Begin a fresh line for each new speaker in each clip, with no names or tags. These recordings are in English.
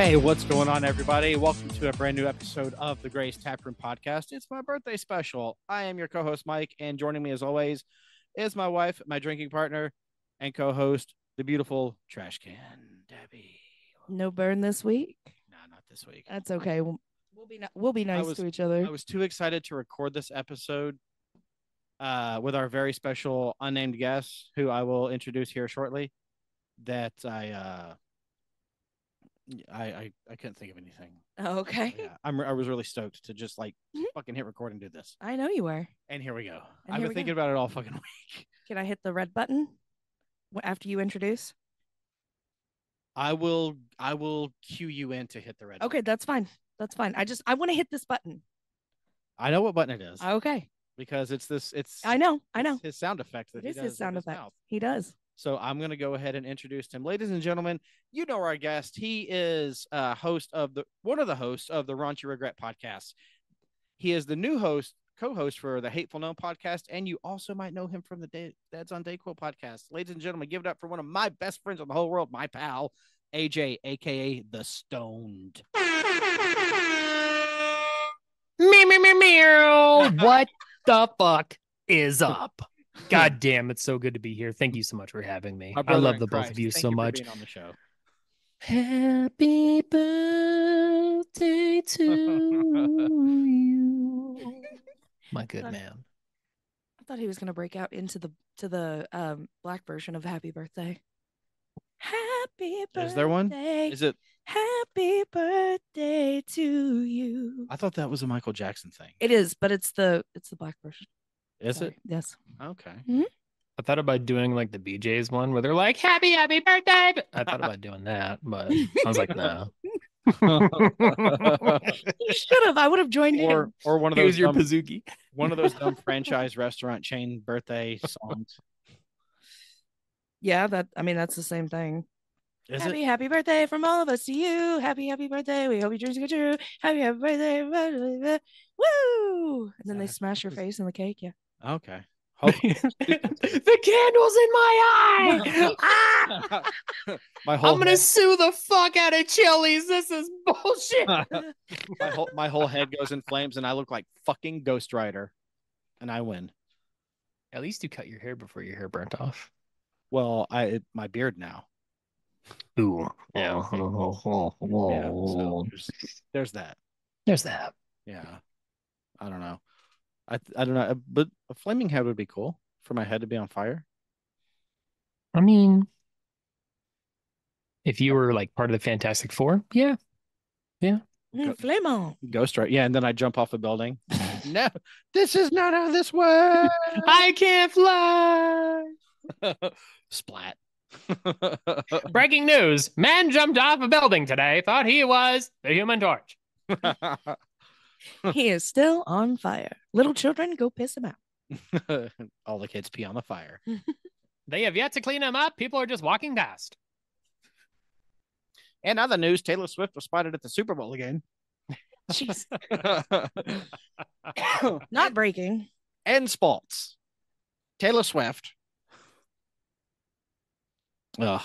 Hey, what's going on, everybody? Welcome to a brand new episode of the Gray's Taproom Podcast. It's my birthday special. I am your co-host, Mike, and joining me, as always, is my wife, my drinking partner, and co-host, the beautiful Trash Can, Debbie.
No burn this week?
No, not this week.
That's okay. We'll be nice to each other.
I was too excited to record this episode with our very special unnamed guest, who I will introduce here shortly, that I couldn't think of anything.
Oh, okay.
Yeah, I was really stoked to just fucking hit record and do this.
I know you were.
And here we go. I've been thinking about it all fucking week.
Can I hit the red button after you introduce?
I will cue you in to hit the red.
Okay, that's fine. That's fine. I want to hit this button.
I know what button it is.
Okay.
Because it's
I know.
His sound effect that
it
he
is
does.
His sound effect.
Mouth.
He does.
So I'm going to go ahead and introduce him. Ladies and gentlemen, you know our guest. He is one of the hosts of the Raunchy Regret podcast. He is the new co-host for the Hateful Gnome podcast, and you also might know him from the Dads on Dayquil podcast. Ladies and gentlemen, give it up for one of my best friends in the whole world, my pal, AJ, aka The Stoned.
Meow. What the fuck is up? God damn, it's so good to be here. Thank you so much for having me. I love the both of you so much.
Being on the show.
Happy birthday to you. My good man.
I thought he was going to break out into the black version of Happy Birthday. Happy birthday.
Is there one? Is it?
Happy birthday to you.
I thought that was a Michael Jackson thing.
It is, but it's the black version.
Is it?
Yes.
Okay.
Mm-hmm.
I thought about doing like the BJ's one where they're like, happy birthday. I thought about doing that, but I was like, no.
You should have. I would have joined in.
Or one of those
your Pazuki.
One of those dumb franchise restaurant chain birthday songs.
Yeah, that's the same thing. Happy birthday from all of us to you. Happy birthday. We hope your dreams come true. Happy birthday. Woo! And then they smash your face in the cake. Yeah.
Okay.
The candle's in my eye. I'm gonna sue the fuck out of Chili's. This is bullshit.
my whole head goes in flames, and I look like fucking Ghost Rider, and I win.
At least you cut your hair before your hair burnt off.
Well, my beard now.
Ooh. Yeah.
Yeah, so there's that.
There's that.
Yeah. I don't know. I don't know, but a flaming head would be cool for my head to be on fire.
I mean, if you were like part of the Fantastic Four, yeah.
Flame on.
Ghost Rider. Yeah, and then I jump off a building. No, this is not how this works.
I can't fly.
Splat.
Breaking news. Man jumped off a building today. Thought he was the Human Torch.
He is still on fire. Little children, go piss him out.
All the kids pee on the fire.
They have yet to clean him up. People are just walking past.
And other news, Taylor Swift was spotted at the Super Bowl again.
Jeez. Not breaking.
And sports. Taylor Swift. Ugh.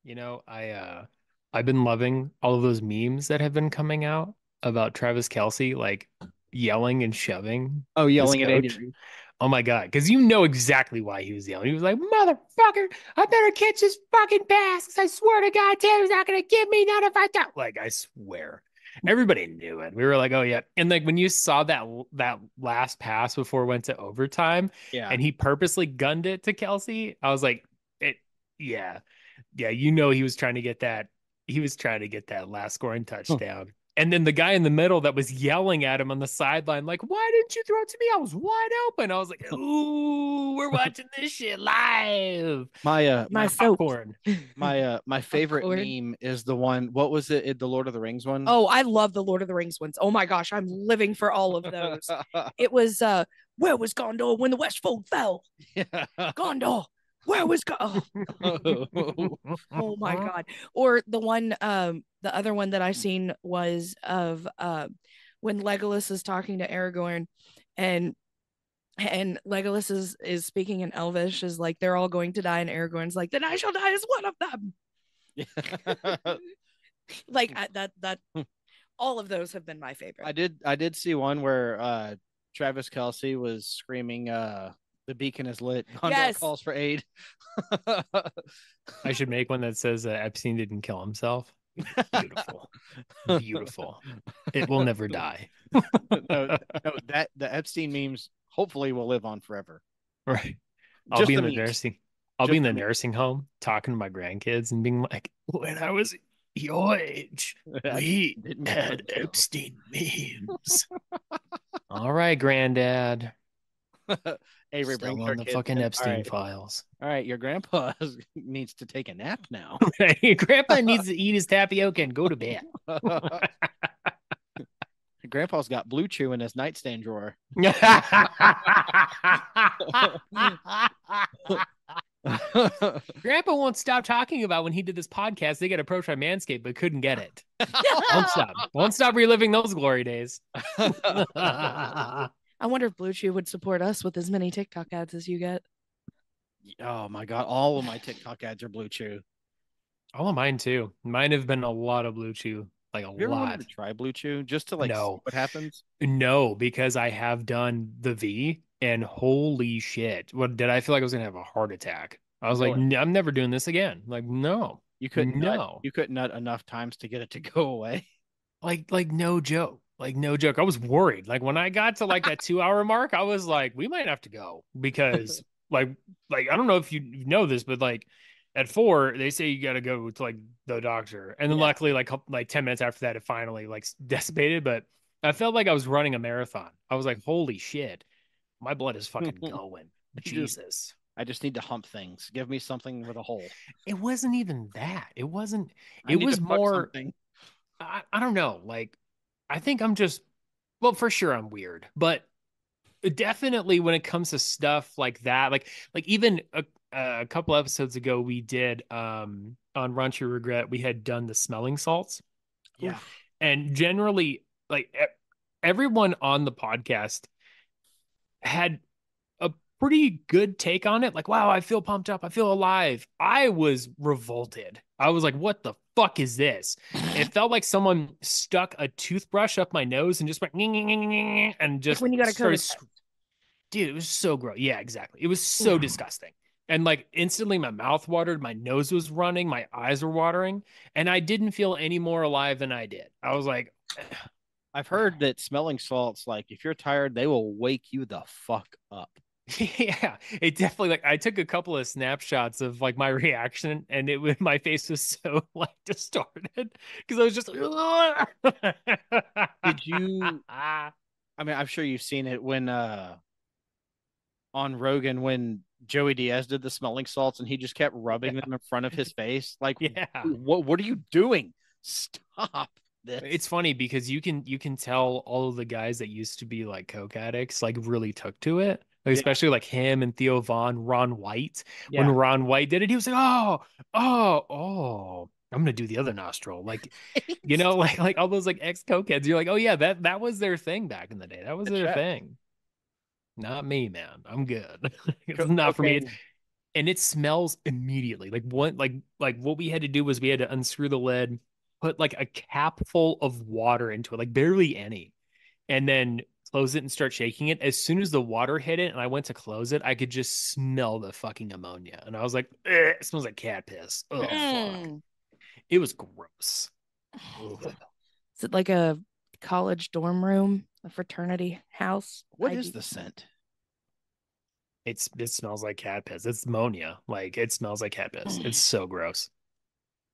You know, I've been loving all of those memes that have been coming out about Travis Kelce, like yelling and shoving.
Oh, yelling at Andy.
Oh my God. Because you know exactly why he was yelling. He was like, motherfucker, I better catch this fucking pass. I swear to God, Taylor's not going to give me none if I don't. Like, I swear. Everybody knew it. We were like, oh yeah. And like when you saw that last pass before it went to overtime,
yeah,
and he purposely gunned it to Kelce, I was like, yeah, you know he was trying to get that. He was trying to get that last scoring touchdown. And then the guy in the middle that was yelling at him on the sideline, like, why didn't you throw it to me? I was wide open. I was like, ooh, we're watching this shit live.
My
popcorn.
My favorite meme is the one. What was it? The Lord of the Rings one?
Oh, I love the Lord of the Rings ones. Oh my gosh, I'm living for all of those. It was where was Gondor when the Westfold fell?
Yeah.
Gondor. Where was oh my God. Or the one the other one that I seen was of when Legolas is talking to Aragorn and Legolas is speaking in Elvish, is like they're all going to die, and Aragorn's like, then I shall die as one of them. Like that all of those have been my favorite.
I did see one where Travis Kelsey was screaming the beacon is lit. Gondor
Yes.
calls for aid.
I should make one that says Epstein didn't kill himself. Beautiful. Beautiful. It will never die.
No, that the Epstein memes hopefully will live on forever.
Right. I'll
Just
be
the
in the
memes.
nursing. I'll
Just
be in
the
the
memes.
nursing home talking to my grandkids and being like, when I was your age, we
Didn't kill
had
himself.
Epstein memes. All right, granddad.
Avery
Still
brings
on
her
the
kids
fucking
in.
Epstein files.
All right, your grandpa needs to take a nap now.
Grandpa needs to eat his tapioca and go to bed.
Grandpa's got Blue Chew in his nightstand drawer.
Grandpa won't stop talking about when he did this podcast. They got approached by Manscaped, but couldn't get it. Won't stop reliving those glory days.
I wonder if Blue Chew would support us with as many TikTok ads as you get.
Oh my god, all of my TikTok ads are Blue Chew.
All of mine too. Mine have been a lot of Blue Chew, like a
Have you ever wanted
lot.
to try Blue Chew just to like see
No.
what happens?
No, because I have done the V, and holy shit, what did I feel like I was gonna have a heart attack? I was like,
Really?
I'm never doing this again. Like, no,
You couldn't nut.
no,
You couldn't nut enough times to get it to go away.
like no joke, like no joke. I was worried. Like when I got to like that 2 hour mark, I was like, we might have to go because like I don't know if you know this, but like at 4 they say you got to go to like the doctor, and then
Yeah.
luckily like 10 minutes after that it finally like dissipated. But I felt like I was running a marathon. I was like, holy shit, my blood is fucking going. Jesus.
I just need to hump things. Give me something with a hole.
It wasn't even that. It wasn't.
I
It
need
was
to fuck
more.
something.
I don't know. Like, I think I'm just. Well, for sure I'm weird, but definitely when it comes to stuff like that, like even a couple episodes ago we did on Raunchy Regret, we had done the smelling salts.
Yeah.
And generally, like everyone on the podcast had a pretty good take on it. Like, wow, I feel pumped up. I feel alive. I was revolted. I was like, what the fuck is this? It felt like someone stuck a toothbrush up my nose and just went and just
Like when you got a
started.
COVID test.
Dude, it was so gross. Yeah, exactly. It was so disgusting. And like instantly my mouth watered, my nose was running, my eyes were watering, and I didn't feel any more alive than I did. I was like,
I've heard that smelling salts, like if you're tired, they will wake you the fuck up.
yeah, it definitely like I took a couple of snapshots of like my reaction, and it was my face was so like distorted because I was just.
Did you? I mean, I'm sure you've seen it when on Rogan when Joey Diaz did the smelling salts and he just kept rubbing them in front of his face. Like,
Yeah.
what are you doing? Stop this.
It's funny because you can tell all of the guys that used to be like coke addicts like really took to it. Like, especially like him and Theo Vaughn, Ron White.
Yeah.
When Ron White did it, he was like, oh, I'm gonna do the other nostril. Like, you know, like all those like ex cokeheads. You're like, oh yeah, that was their thing back in the day. That was their thing. Not me, man. I'm good. It's not for me. And it smells immediately. Like what we had to do was we had to unscrew the lid, put like a cap full of water into it, like barely any, and then close it and start shaking it. As soon as the water hit it and I went to close it, I could just smell the fucking ammonia. And I was like, it smells like cat piss. Oh, fuck. It was gross.
Is it like a college dorm room, a fraternity house?
What is the scent?
It smells like cat piss. It's ammonia. Like it smells like cat piss. It's so gross.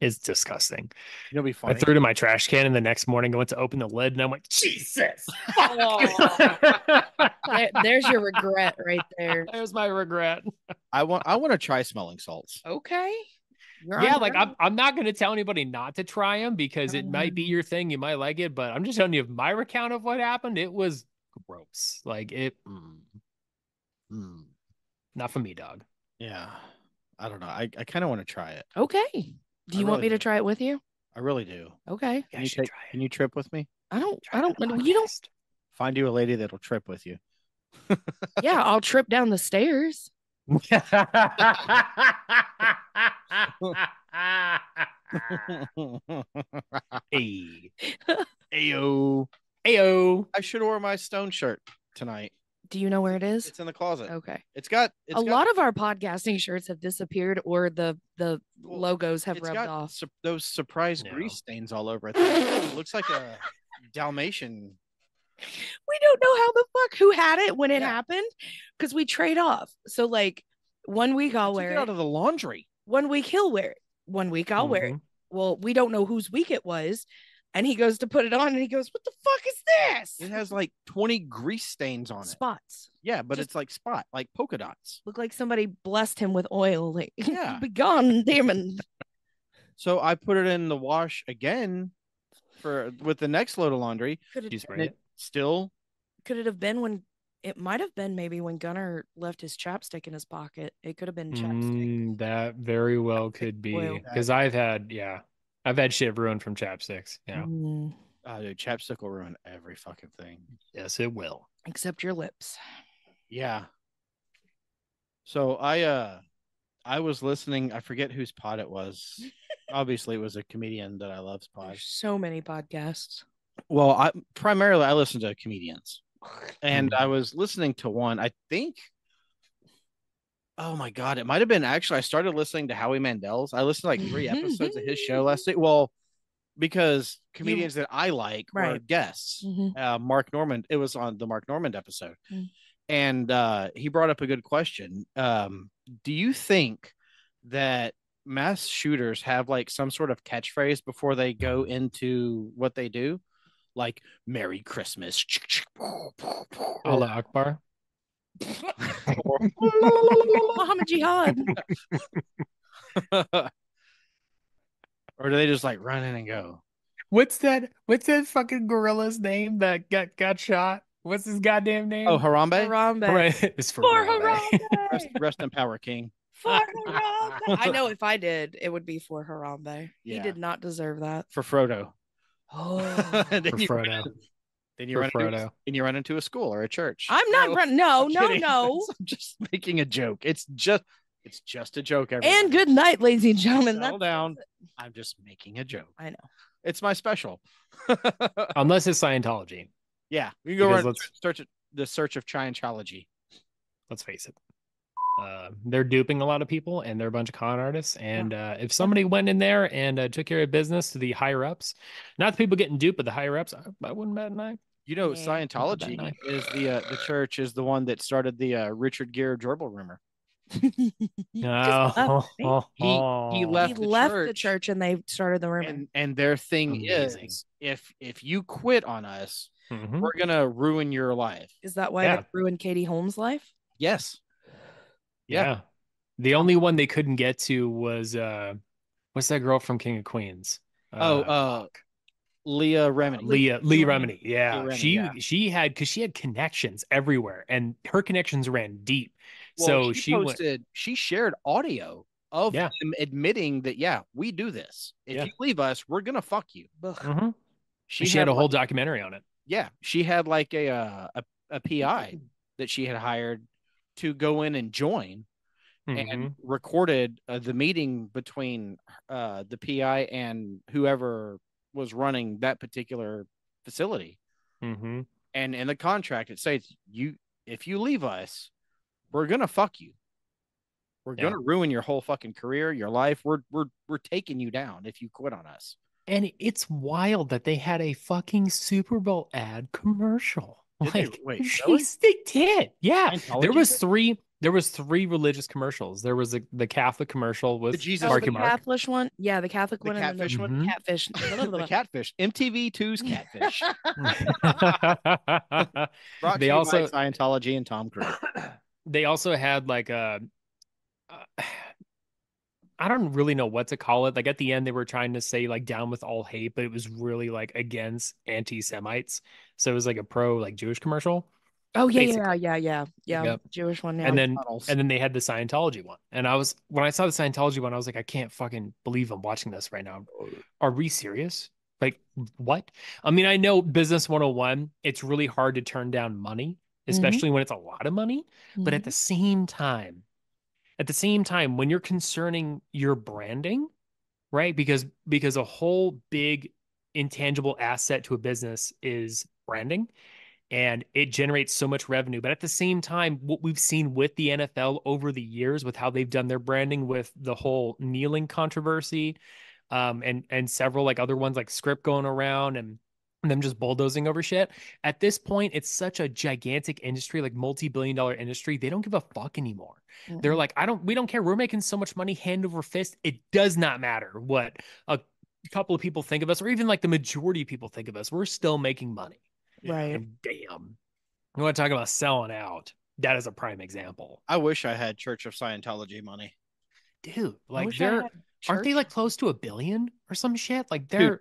It's disgusting.
You know, be funny.
I threw it in my trash can, and the next morning I went to open the lid, and I'm like, Jesus.
There's your regret right there.
There's my regret.
I want to try smelling salts.
Okay.
Yeah, like I'm not going to tell anybody not to try them because it might be your thing. You might like it, but I'm just telling you my recount of what happened. It was gross. Like it. Not for me, dog.
Yeah. I don't know. I kind of want to try it.
Okay. Do you want me to try it with you?
I really do.
Okay.
Can you trip with me?
I don't, you don't.
Find you a lady that'll trip with you.
Yeah, I'll trip down the stairs.
Hey.
Ayo.
Ayo.
I should have worn my Stone shirt tonight.
Do you know where it is?
It's in the closet.
Okay.
It's got
a lot of our podcasting shirts have disappeared, or the logos have rubbed off.
Those surprise grease stains all over it. It looks like a Dalmatian.
We don't know how the fuck who had it when it happened, because we trade off. So like 1 week I'll wear it
out of the laundry.
1 week he'll wear it. 1 week I'll wear it. Well, we don't know whose week it was. And he goes to put it on and he goes, "What the fuck is this?"
It has like 20 grease stains on it.
Spots.
Yeah, but it's like polka dots.
Look like somebody blessed him with oil. Like,
yeah.
Be gone, demon.
So I put it in the wash again with the next load of laundry.
Could it
still?
Could it have been when it might have been maybe when Gunnar left his chapstick in his pocket? It could have been chapstick.
That very well could be, because I've had shit ruined from chapsticks. Yeah.
Oh, dude, chapstick will ruin every fucking thing.
Yes, it will.
Except your lips.
Yeah. So I was listening. I forget whose pod it was. Obviously, it was a comedian that I love's pod.
There's so many podcasts.
Well, I listen to comedians, and I was listening to one. I think. Oh my god! It might have been actually. I started listening to Howie Mandel's. I listened to like 3 episodes of his show last week. Well, because comedians that I like were guests. Mark Normand. It was on the Mark Normand episode, and he brought up a good question. Do you think that mass shooters have like some sort of catchphrase before they go into what they do? Like "Merry Christmas,"
Allah Akbar,
Muhammad Jihad,
or do they just like run in and go?
What's that fucking gorilla's name that got shot? What's his goddamn name?
Oh, Harambe.
Harambe.
It's for
Harambe.
Rest in power, King.
For Harambe. I know if I did, it would be for Harambe. Yeah. He did not deserve that.
For Frodo.
Oh,
for Frodo.
Then you run into a school or a church.
I'm not running. No.
I'm just making a joke. It's just a joke. Everyone.
And good night, ladies and gentlemen.
Settle down. I'm just making a joke.
I know.
It's my special.
Unless it's Scientology.
Yeah, we can go run the search of Scientology.
Let's face it. They're duping a lot of people, and they're a bunch of con artists. And if somebody went in there and took care of business to the higher ups, not the people getting duped, but the higher ups, I wouldn't bat an eye.
You know, Scientology is the church is the one that started the Richard Gere gerbil rumor.
He left the church and they started the rumor.
And their thing is, if you quit on us, we're gonna ruin your life.
Is that why they ruined Katie Holmes' life?
Yes.
Yeah. The only one they couldn't get to was what's that girl from King of Queens?
Leah Remini.
Leah Remini. Yeah.
Leah Remini,
she had connections everywhere, and her connections ran deep.
Well, she shared audio of them admitting that we do this. If you leave us, we're gonna fuck you.
She had a whole documentary on it.
Yeah, she had like a PI that she had hired to go in and join, and recorded the meeting between the PI and whoever was running that particular facility. And in the contract, it says if you leave us, we're gonna fuck you. We're gonna ruin your whole fucking career, your life. We're taking you down if you quit on us.
And it's wild that they had a fucking Super Bowl ad commercial.
Wait, really?
They did. Yeah. There was three religious commercials. There was the Catholic commercial with
Marky Mark. Catholic one? Yeah, the Catholic one.
Catfish one?
Catfish.
The Catfish. MTV2's Catfish.
They also
by Scientology and Tom Cruise.
They also had like I don't really know what to call it. Like at the end, they were trying to say like down with all hate, but it was really like against anti-Semites. So it was like a pro like Jewish commercial.
Oh yeah. Yep. Jewish one. Yeah.
And then they had the Scientology one. And when I saw the Scientology one, I was like, I can't fucking believe I'm watching this right now. Are we serious? Like what? I mean, I know business 101, it's really hard to turn down money, especially when it's a lot of money. But at the same time, when you're concerning your branding, right? Because a whole big intangible asset to a business is branding, and it generates so much revenue. But at the same time, what we've seen with the NFL over the years with how they've done their branding with the whole kneeling controversy, and several like other ones like script going around and them just bulldozing over shit. At this point, it's such a gigantic industry, like multi-billion-dollar industry. They don't give a fuck anymore. They're
Mm-mm.
like, we don't care. We're making so much money hand over fist. It does not matter what a couple of people think of us, or even like the majority of people think of us. We're still making money.
Right.
And damn, you want to talk about selling out? That is a prime example,
I wish I had Church of Scientology money.
dude.
I
Like
wish I had
aren't they
church.
like close to 1 billion or some shit? Like
Dude,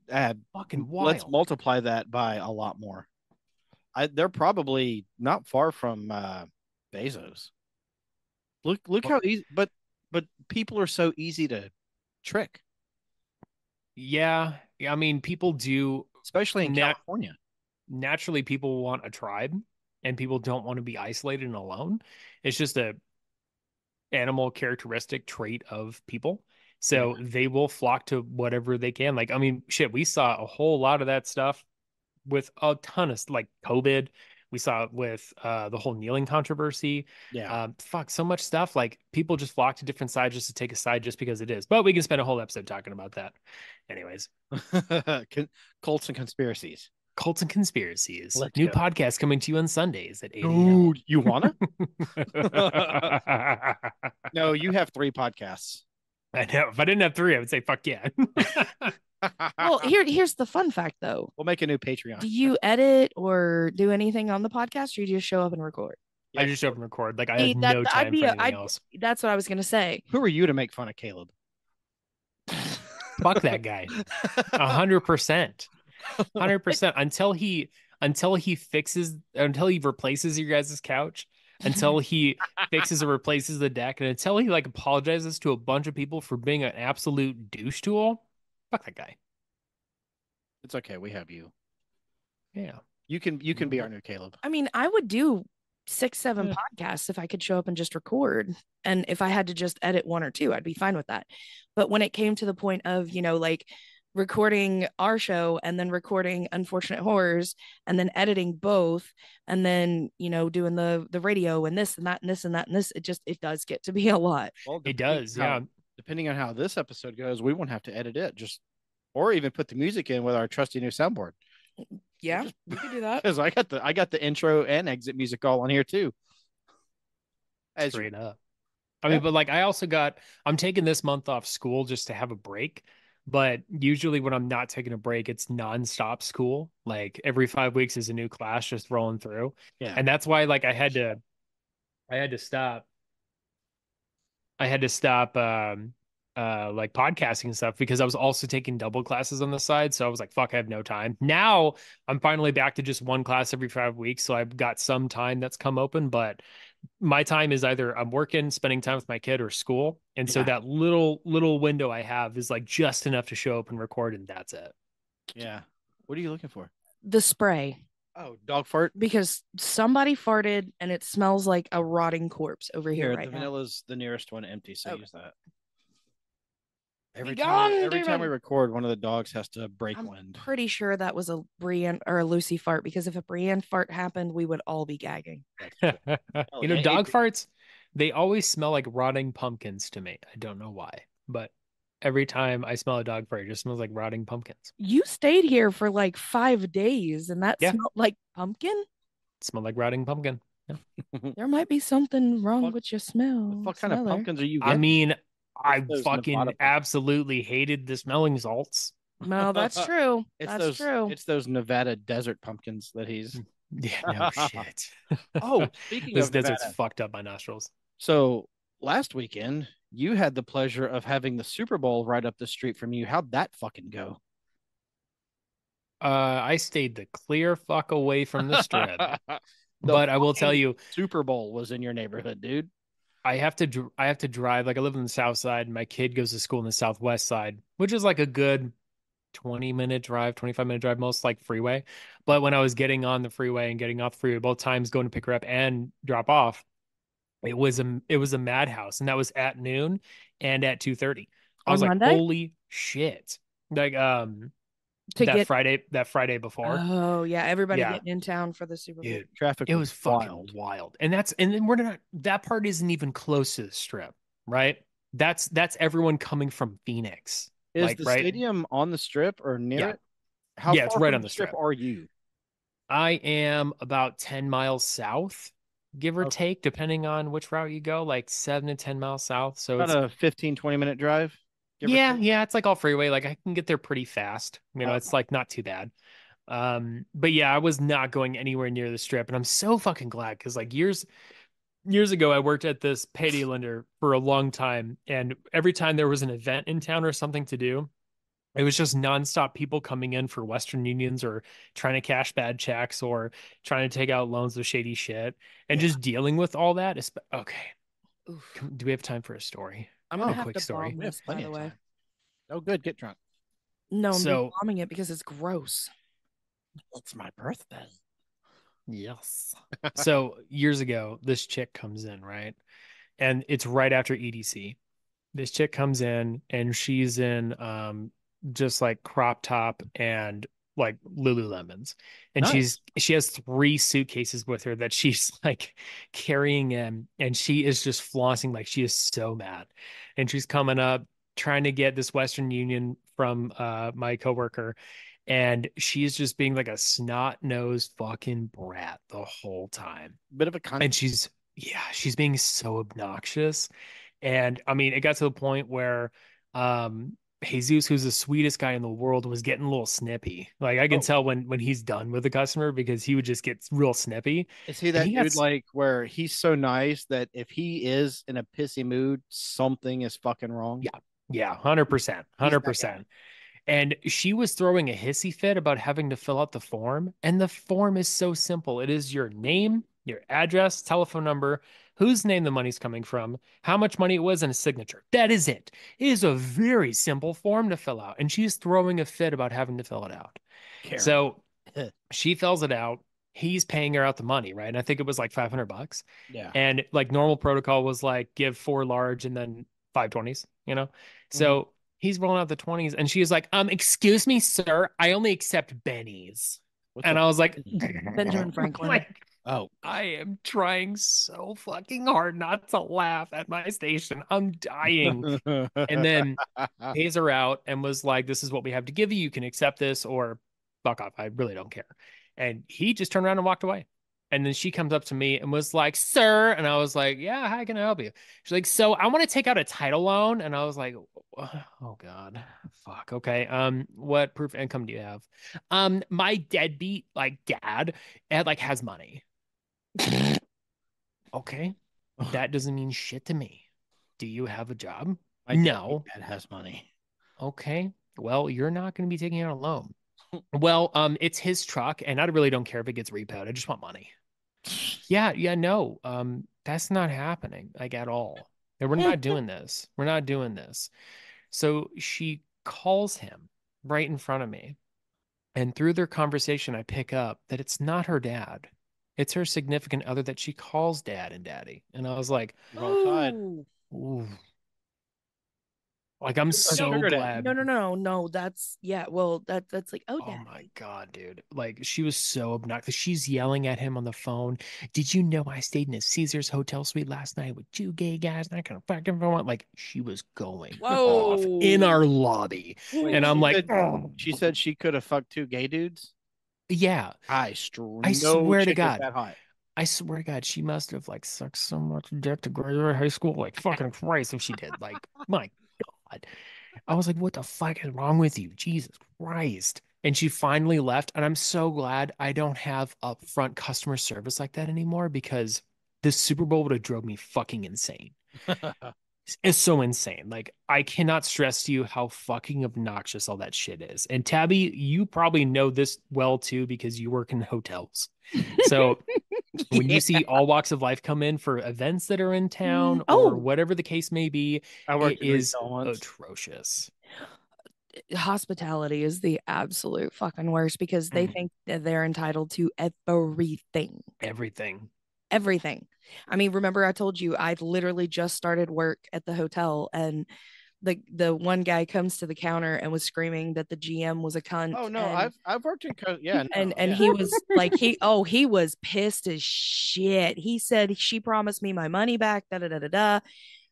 they're fucking
let's
wild.
multiply that by a lot more. They're probably not far from Bezos. Look how easy, but people are so easy to trick,
Yeah, I mean, people do
especially in
nat
California.
naturally people want a tribe, and people don't want to be isolated and alone. It's just a animal characteristic trait of people.
Yeah,
So they will flock to whatever they can. Like, I mean, shit, we saw a whole lot of that stuff with a ton of like COVID. We saw it with the whole kneeling controversy.
yeah.
Fuck, so much stuff. Like people just flock to different sides just to take a side just because it is. But we can spend a whole episode talking about that. Anyways,
Cults and conspiracies.
cults and conspiracies.
Let's
New
go,
podcast coming to you on Sundays at 8
dude. You wanna?
a.m.
No, you have 3 podcasts.
I know. If I didn't have three, I would say fuck yeah.
Well, here's the fun fact though.
We'll make a new Patreon.
Do you edit or do anything on the podcast, or you just show up and record?
I just show up and record. Like I
See,
have no
I'd
time
be
for
a,
anything
I'd,
else.
that's what I was gonna say.
Who are you to make fun of Caleb?
Fuck that guy. 100%. 100%. Until he replaces your guys' couch, until he fixes or replaces the deck, and until he like apologizes to a bunch of people for being an absolute douche tool. Fuck that guy.
It's okay. We have you.
Yeah.
You can be our new Caleb.
I mean, I would do 6, 7
Yeah.
podcasts if I could show up and just record. And if I had to just edit 1 or 2, I'd be fine with that. But when it came to the point of, like recording our show and then recording Unfortunate Horrors and then editing both and then, doing the radio and this and that and this and that and this, it does get to be a lot.
Well,
It does. Yeah.
Depending on how this episode goes, we won't have to edit it. Or even put the music in with our trusty new soundboard.
Yeah, we could do that.
Because I got the intro and exit music all on here too.
Straight up. I mean, but like I'm taking this month off school just to have a break. But usually when I'm not taking a break, it's nonstop school. Like every 5 weeks is a new class just rolling through.
Yeah.
And that's why like I had to stop. I had to stop like podcasting and stuff because I was also taking double classes on the side. So I was like, fuck, I have no time. Now I'm finally back to just one class every 5 weeks. So I've got some time that's come open, but my time is either I'm working, spending time with my kid, or school. And so that little window I have is like just enough to show up and record, and that's it.
Yeah. What are you looking for?
The spray.
Oh, dog fart.
Because somebody farted and it smells like a rotting corpse over here right
the
now.
vanilla's the nearest one empty, so use that. Every
gone,
time we record, one of the dogs has to break
I'm
wind.
pretty sure that was a Brienne or a Lucy fart, because if a Brienne fart happened, we would all be gagging.
Dog farts, they always smell like rotting pumpkins to me. I don't know why, but every time I smell a dog fart, it just smells like rotting pumpkins.
You stayed here for like 5 days and that
Yeah.
smelled like pumpkin?
It smelled like rotting pumpkin. Yeah.
There might be something wrong with your smell.
What kind of pumpkins are you
I
getting?
mean, I
those
fucking
Nevada pumpkins.
absolutely hated the smelling salts.
No, that's true. That's true.
It's those Nevada desert pumpkins that he's.
Yeah, no shit.
Oh, speaking
This
of Nevada,
desert's fucked up my nostrils.
so last weekend you had the pleasure of having the Super Bowl right up the street from you. How'd that fucking go?
I stayed the clear fuck away from the strip.
The
But I will tell
fucking
you,
Super Bowl was in your neighborhood, dude.
I have to drive. Like I live on the south side, and my kid goes to school on the southwest side, which is like a good 20-minute drive, 25-minute drive, most like freeway. But when I was getting on the freeway and getting off the freeway, both times going to pick her up and drop off, it was a madhouse, and that was at noon and at 2:30. I was
On
like,
Monday?
holy shit. Like that Friday before.
Oh yeah, everybody
Yeah.
getting in town for the Super Bowl.
Dude,
Traffic
it
was
was fucking
wild.
wild. And then we're not, that part isn't even close to the strip, right? That's everyone coming from Phoenix.
Is
Like,
the
right?
stadium on the strip or near
Yeah.
it? How
Yeah, it's
far
right
from
on
the
the
strip
strip.
are you?
I am about 10 miles south, give or
Okay.
take, depending on which route you go, like 7 to 10 miles south. So
About
it's,
a 15, 20-minute drive, give or
yeah,
take.
yeah, it's like all freeway. Like I can get there pretty fast. It's
Okay.
like not too bad. But yeah, I was not going anywhere near the strip, and I'm so fucking glad because like years ago, I worked at this payday lender for a long time, and every time there was an event in town or something to do, it was just nonstop people coming in for Western Unions or trying to cash bad checks or trying to take out loans with shady shit and
Yeah.
just dealing with all that. Okay,
Oof.
do we have time for a story?
I'm
Oh,
gonna
A
have
quick
to
story.
bomb
We have
this, by
plenty
the
of
way.
time. Oh, good. Get drunk.
No, I'm just
So,
bombing it because it's gross.
It's my birthday.
yes. So years ago, this chick comes in, right? And it's right after EDC. This chick comes in and she's in just like crop top and like Lululemons. And
Nice.
she has 3 suitcases with her that she's like carrying in, and she is just flossing like she is so mad. And she's coming up trying to get this Western Union from my coworker, and she's just being like a snot-nosed fucking brat the whole time.
Bit of a
And
cunt.
she's being so obnoxious. And I mean, it got to the point where Jesus, who's the sweetest guy in the world, was getting a little snippy. Like I can
Oh,
tell when he's done with the customer because he would just get real snippy.
is he
And
that
he got
dude like where he's so nice that if he is in a pissy mood, something is fucking wrong?
yeah, yeah, 100%,
He's that guy.
100%. And she was throwing a hissy fit about having to fill out the form. And the form is so simple. It is your name, your address, telephone number, whose name the money's coming from, how much money it was, and a signature. That is it. It is a very simple form to fill out. And she's throwing a fit about having to fill it out.
Karen.
So she fills it out. He's paying her out the money, right? And I think it was like $500.
Yeah.
And like normal protocol was like give 4 large and then 5 20s, you know?
Mhm.
So he's rolling out the 20s and she's like, excuse me, sir, I only accept bennies.
What's
And
a
I was like,
Benjamin Franklin.
like,
oh
I am trying so fucking hard not to laugh at my station. I'm dying. And then pays her out and was like, this is what we have to give you. You can accept this or fuck off. I really don't care. And he just turned around and walked away. And then she comes up to me and was like, sir. And I was like, yeah, how can I help you? She's like, so I want to take out a title loan. And I was like, oh God, fuck. Okay. What proof of income do you have? My deadbeat like dad like has money. Okay. That doesn't mean shit to me. Do you have a job?
my
No.
dad has money.
Okay. Well, you're not going to be taking out a loan. Well, it's his truck, and I really don't care if it gets repoed. I just want money. Yeah, yeah, no. That's not happening, like at all. And we're not doing this. We're not doing this. So she calls him right in front of me. And through their conversation, I pick up that it's not her dad. It's her significant other that she calls dad and daddy. And I was like,
Wrong side.
Oh.
ooh. Like I'm
A
so
sugar daddy.
glad.
No. That's yeah. Well, that's like
Oh
daddy.
my God, dude. Like she was so obnoxious. She's yelling at him on the phone. Did you know I stayed in a Caesars hotel suite last night with 2 gay guys? And I kind of fucking want like she was going off in
Whoa.
our lobby.
Wait,
And I'm like, oh.
she said she could have fucked 2 gay dudes.
Yeah. I
No
swear to
chick is
God.
that hot.
I swear to God, she must have like sucked so much dick to graduate high school. Like fucking Christ, if she did. Like, my God. I was like, what the fuck is wrong with you? Jesus Christ. And she finally left. And I'm so glad I don't have upfront customer service like that anymore because this Super Bowl would have drove me fucking insane. It's so insane. Like, I cannot stress to you how fucking obnoxious all that shit is. And Tabby, you probably know this well too because you work in hotels. So when you see all walks of life come in for events that are in town or
Oh,
whatever the case may be,
I
it
worked in
is
retail once.
atrocious.
hospitality is the absolute fucking worst because they think that they're entitled to everything.
Everything.
Everything. I mean, remember I told you I literally just started work at the hotel and the one guy comes to the counter and was screaming that the GM was a cunt.
Oh no,
and,
I've worked in yeah, no,
and
yeah.
he was like he was pissed as shit. He said she promised me my money back. Da da da da da.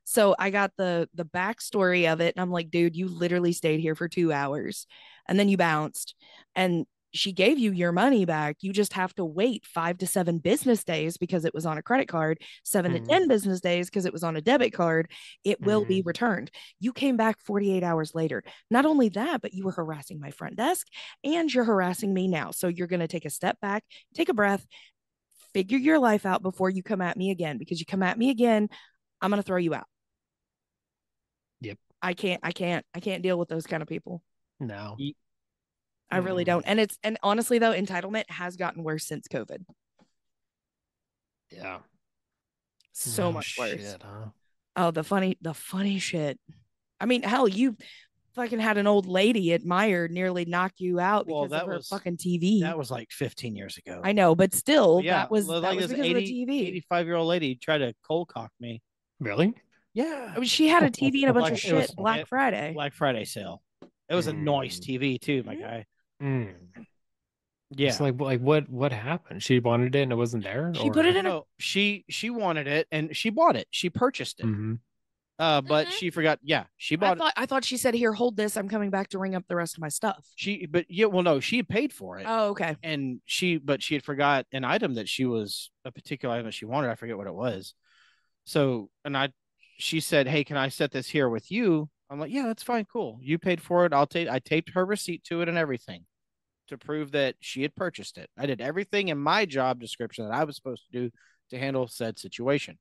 So I got the backstory of it, and I'm like, dude, you literally stayed here for 2 hours, and then you bounced, and she gave you your money back. You just have to wait 5 to 7 business days because it was on a credit card, 7 to 10 business days because it was on a debit card. It will be returned. You came back 48 hours later. Not only that, but you were harassing my front desk and you're harassing me now. So you're going to take a step back, take a breath, figure your life out before you come at me again, because you come at me again, I'm going to throw you out.
Yep.
I can't deal with those kind of people.
No.
I really don't. And honestly though, entitlement has gotten worse since COVID.
Yeah.
So much worse.
Shit, huh?
Oh, the funny shit. I mean, hell, you fucking had an old lady at Meyer nearly knock you out because of her fucking TV.
That was like 15 years ago.
I know, but still,
yeah,
that was
like
because of the TV.
85-year-old lady tried to cold cock me.
Really?
Yeah.
I mean, she had a TV and a bunch of shit.
was
Black Friday
sale. It was a nice TV too, my guy. Yeah.
It's like what happened? She wanted it and it wasn't there?
She put it in
No, she wanted it and she bought it. She purchased it. But she forgot. Yeah, she bought it.
I thought she said, "Here, hold this. I'm coming back to ring up the rest of my stuff."
She had paid for it.
Oh, okay.
And she had forgot an item that a particular item that she wanted. I forget what it was. So, she said, "Hey, can I set this here with you?" I'm like, "Yeah, that's fine. Cool. You paid for it. I taped her receipt to it and everything to prove that she had purchased it. I did everything in my job description that I was supposed to do to handle said situation."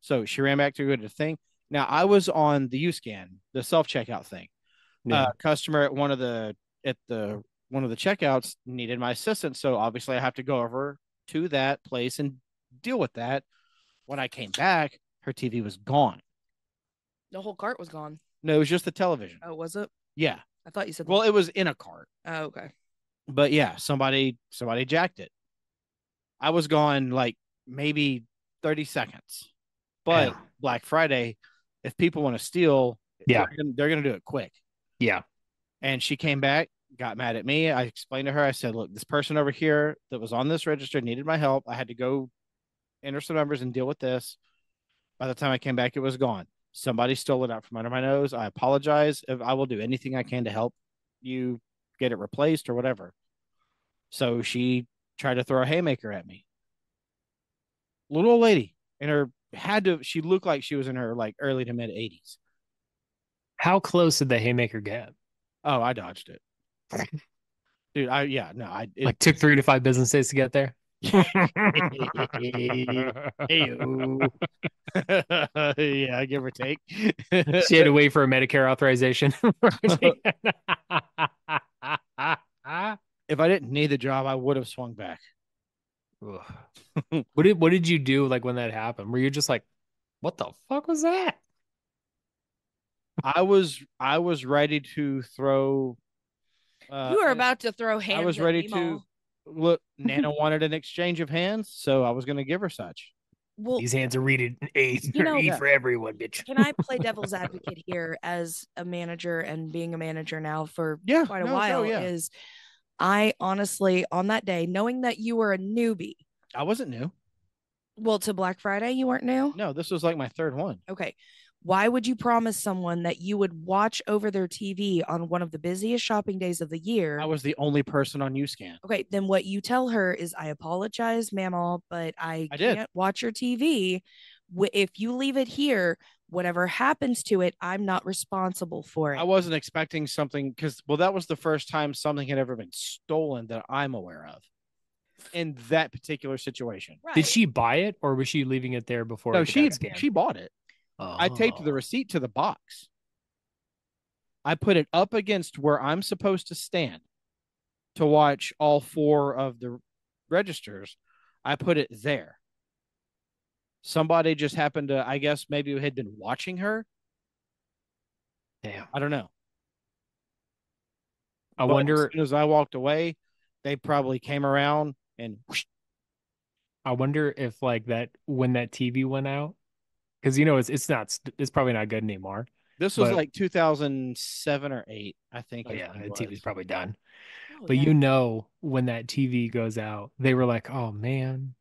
So she ran back to go to the thing. Now I was on the UScan, the self-checkout thing.
Yeah.
Customer at one of the checkouts needed my assistance. So obviously I have to go over to that place and deal with that. When I came back, her TV was gone.
The whole cart was gone.
No, it was just the television.
Oh, was it?
Yeah.
I thought you said.
Well, it was in a cart.
Oh, okay.
But yeah, somebody jacked it. I was gone like maybe 30 seconds. But Black Friday, if people want to steal, they're going to do it quick.
Yeah.
And she came back, got mad at me. I explained to her, I said, "Look, this person over here that was on this register needed my help. I had to go enter some numbers and deal with this. By the time I came back, it was gone. Somebody stole it out from under my nose. I apologize. I will do anything I can to help you get it replaced or whatever." So she tried to throw a haymaker at me. Little old lady she looked like she was in her like early to mid 80s.
How close did the haymaker get?
Oh, I dodged it. Dude,
it took 3 to 5 business days to get there.
Yeah, give or take.
She had to wait for a Medicare authorization.
If I didn't need the job, I would have swung back.
What did you do like when that happened? Were you just like, what the fuck was that?
I was ready to throw.
You were about to throw hands.
I was ready to look. Nana wanted an exchange of hands, so I was going to give her such.
Well, these hands are rated E for everyone, bitch.
Can I play devil's advocate here as a manager and being a manager now for quite a while? Is I honestly, on that day, knowing that you were a newbie.
I wasn't new.
Well, to Black Friday, you weren't new?
No, this was like my third one.
Okay. Why would you promise someone that you would watch over their TV on one of the busiest shopping days of the year?
I was the only person on UScan.
Okay, then what you tell her is, "I apologize, Mama, but I can't watch your TV. If you leave it here, whatever happens to it, I'm not responsible for it."
I wasn't expecting something that was the first time something had ever been stolen that I'm aware of in that particular situation.
Right.
Did she buy it or was she leaving it there before?
No, she bought it. Oh. I taped the receipt to the box. I put it up against where I'm supposed to stand to watch all 4 of the registers. I put it there. Somebody just happened to, I guess maybe had been watching her.
Damn.
I don't know.
I wonder.
As soon as I walked away, they probably came around and whoosh.
I wonder if like that when that TV went out, because it's probably not good anymore.
This was like 2007 or 8, I think.
Oh yeah, the TV's probably done.
Oh,
But
yeah.
when that TV goes out, they were like, "Oh man,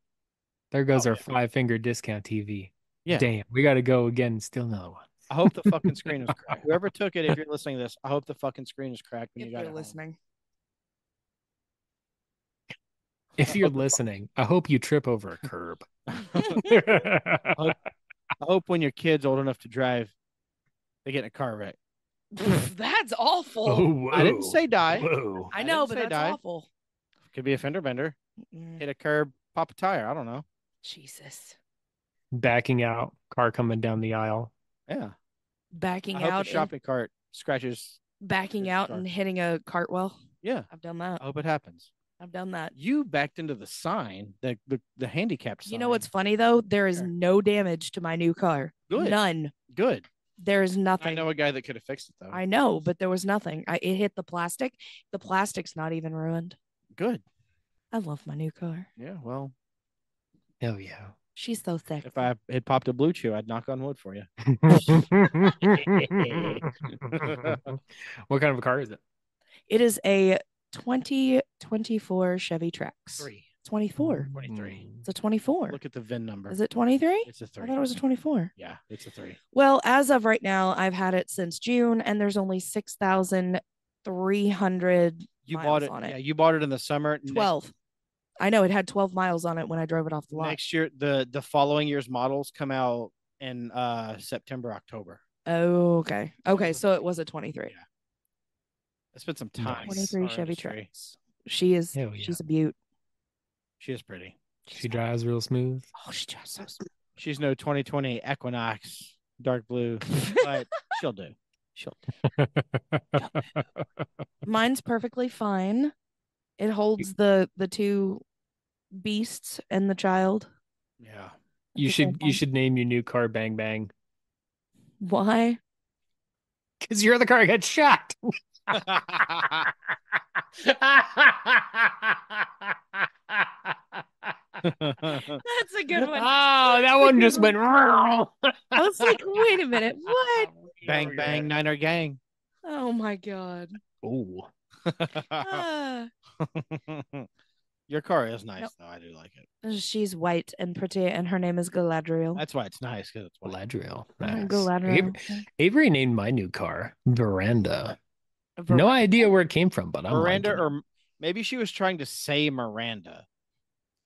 there goes our 5-finger discount TV.
Yeah.
Damn, we got to go again and steal another one."
I hope the fucking screen was cracked. Whoever took it, if you're listening to this, I hope the fucking screen is cracked when
If
you got
you're
it
listening.
If you're listening, I hope you trip over a curb.
I hope when your kid's old enough to drive, they get in a car wreck.
That's awful.
Oh,
I didn't say die.
Whoa.
I know,
didn't
but
say
that's
die.
awful.
Could be a fender bender.
Mm,
Hit a curb, pop a tire. I don't know.
Jesus.
Backing out, car coming down the aisle.
Yeah.
Backing
I hope
out
the shopping cart scratches.
backing
his
out
car.
and hitting a cartwheel.
Yeah.
I've done that.
I hope it happens.
I've done that.
You backed into the sign, the handicapped sign.
You know what's funny though? There is
Sure.
no damage to my new car.
Good.
None.
Good.
There is nothing.
I know a guy that could have fixed it though.
I know, but there was nothing. It hit the plastic. The plastic's not even ruined.
Good.
I love my new car.
Yeah. Well,
Hell yeah.
She's so thick.
if I had popped a blue chew, I'd knock on wood for you.
What kind of a car is it?
It is a 2024 Chevy Trax. 24.
23.
It's a 24.
Look at the VIN number.
Is it 23?
It's a
I
3.
thought it was a 24.
Yeah, it's a 3.
Well, as of right now, I've had it since June, and there's only 6,300
You
miles
bought it.
on it.
Yeah, you bought it in the summer.
12. I know it had 12 miles on it when I drove it off the lot.
Next year, the following year's models come out in September, October.
Oh, okay. Okay, so it was a 23.
Yeah. I spent some time.
23
in our
Chevy
industry.
Trax. She is.
Hell yeah.
She's a beaut.
She is pretty.
She drives real smooth.
Oh, she drives so smooth.
She's no 2020 Equinox dark blue, but she'll do. She'll do.
Mine's perfectly fine. It holds the two beasts and the child.
Yeah.
You should name your new car Bang Bang.
Why?
Because your other car got shot.
That's a good one.
Oh, that one just went.
I was like, wait a minute, what?
Bang bang Niner gang.
Oh my god.
Oh.
Your car is nice though. I do like it.
She's white and pretty, and her name is Galadriel.
That's why it's nice because it's white.
Galadriel. Nice.
Galadriel.
Avery named my new car Veranda. No idea where it came from, but I'm
Miranda,
liking it.
or maybe she was trying to say Miranda.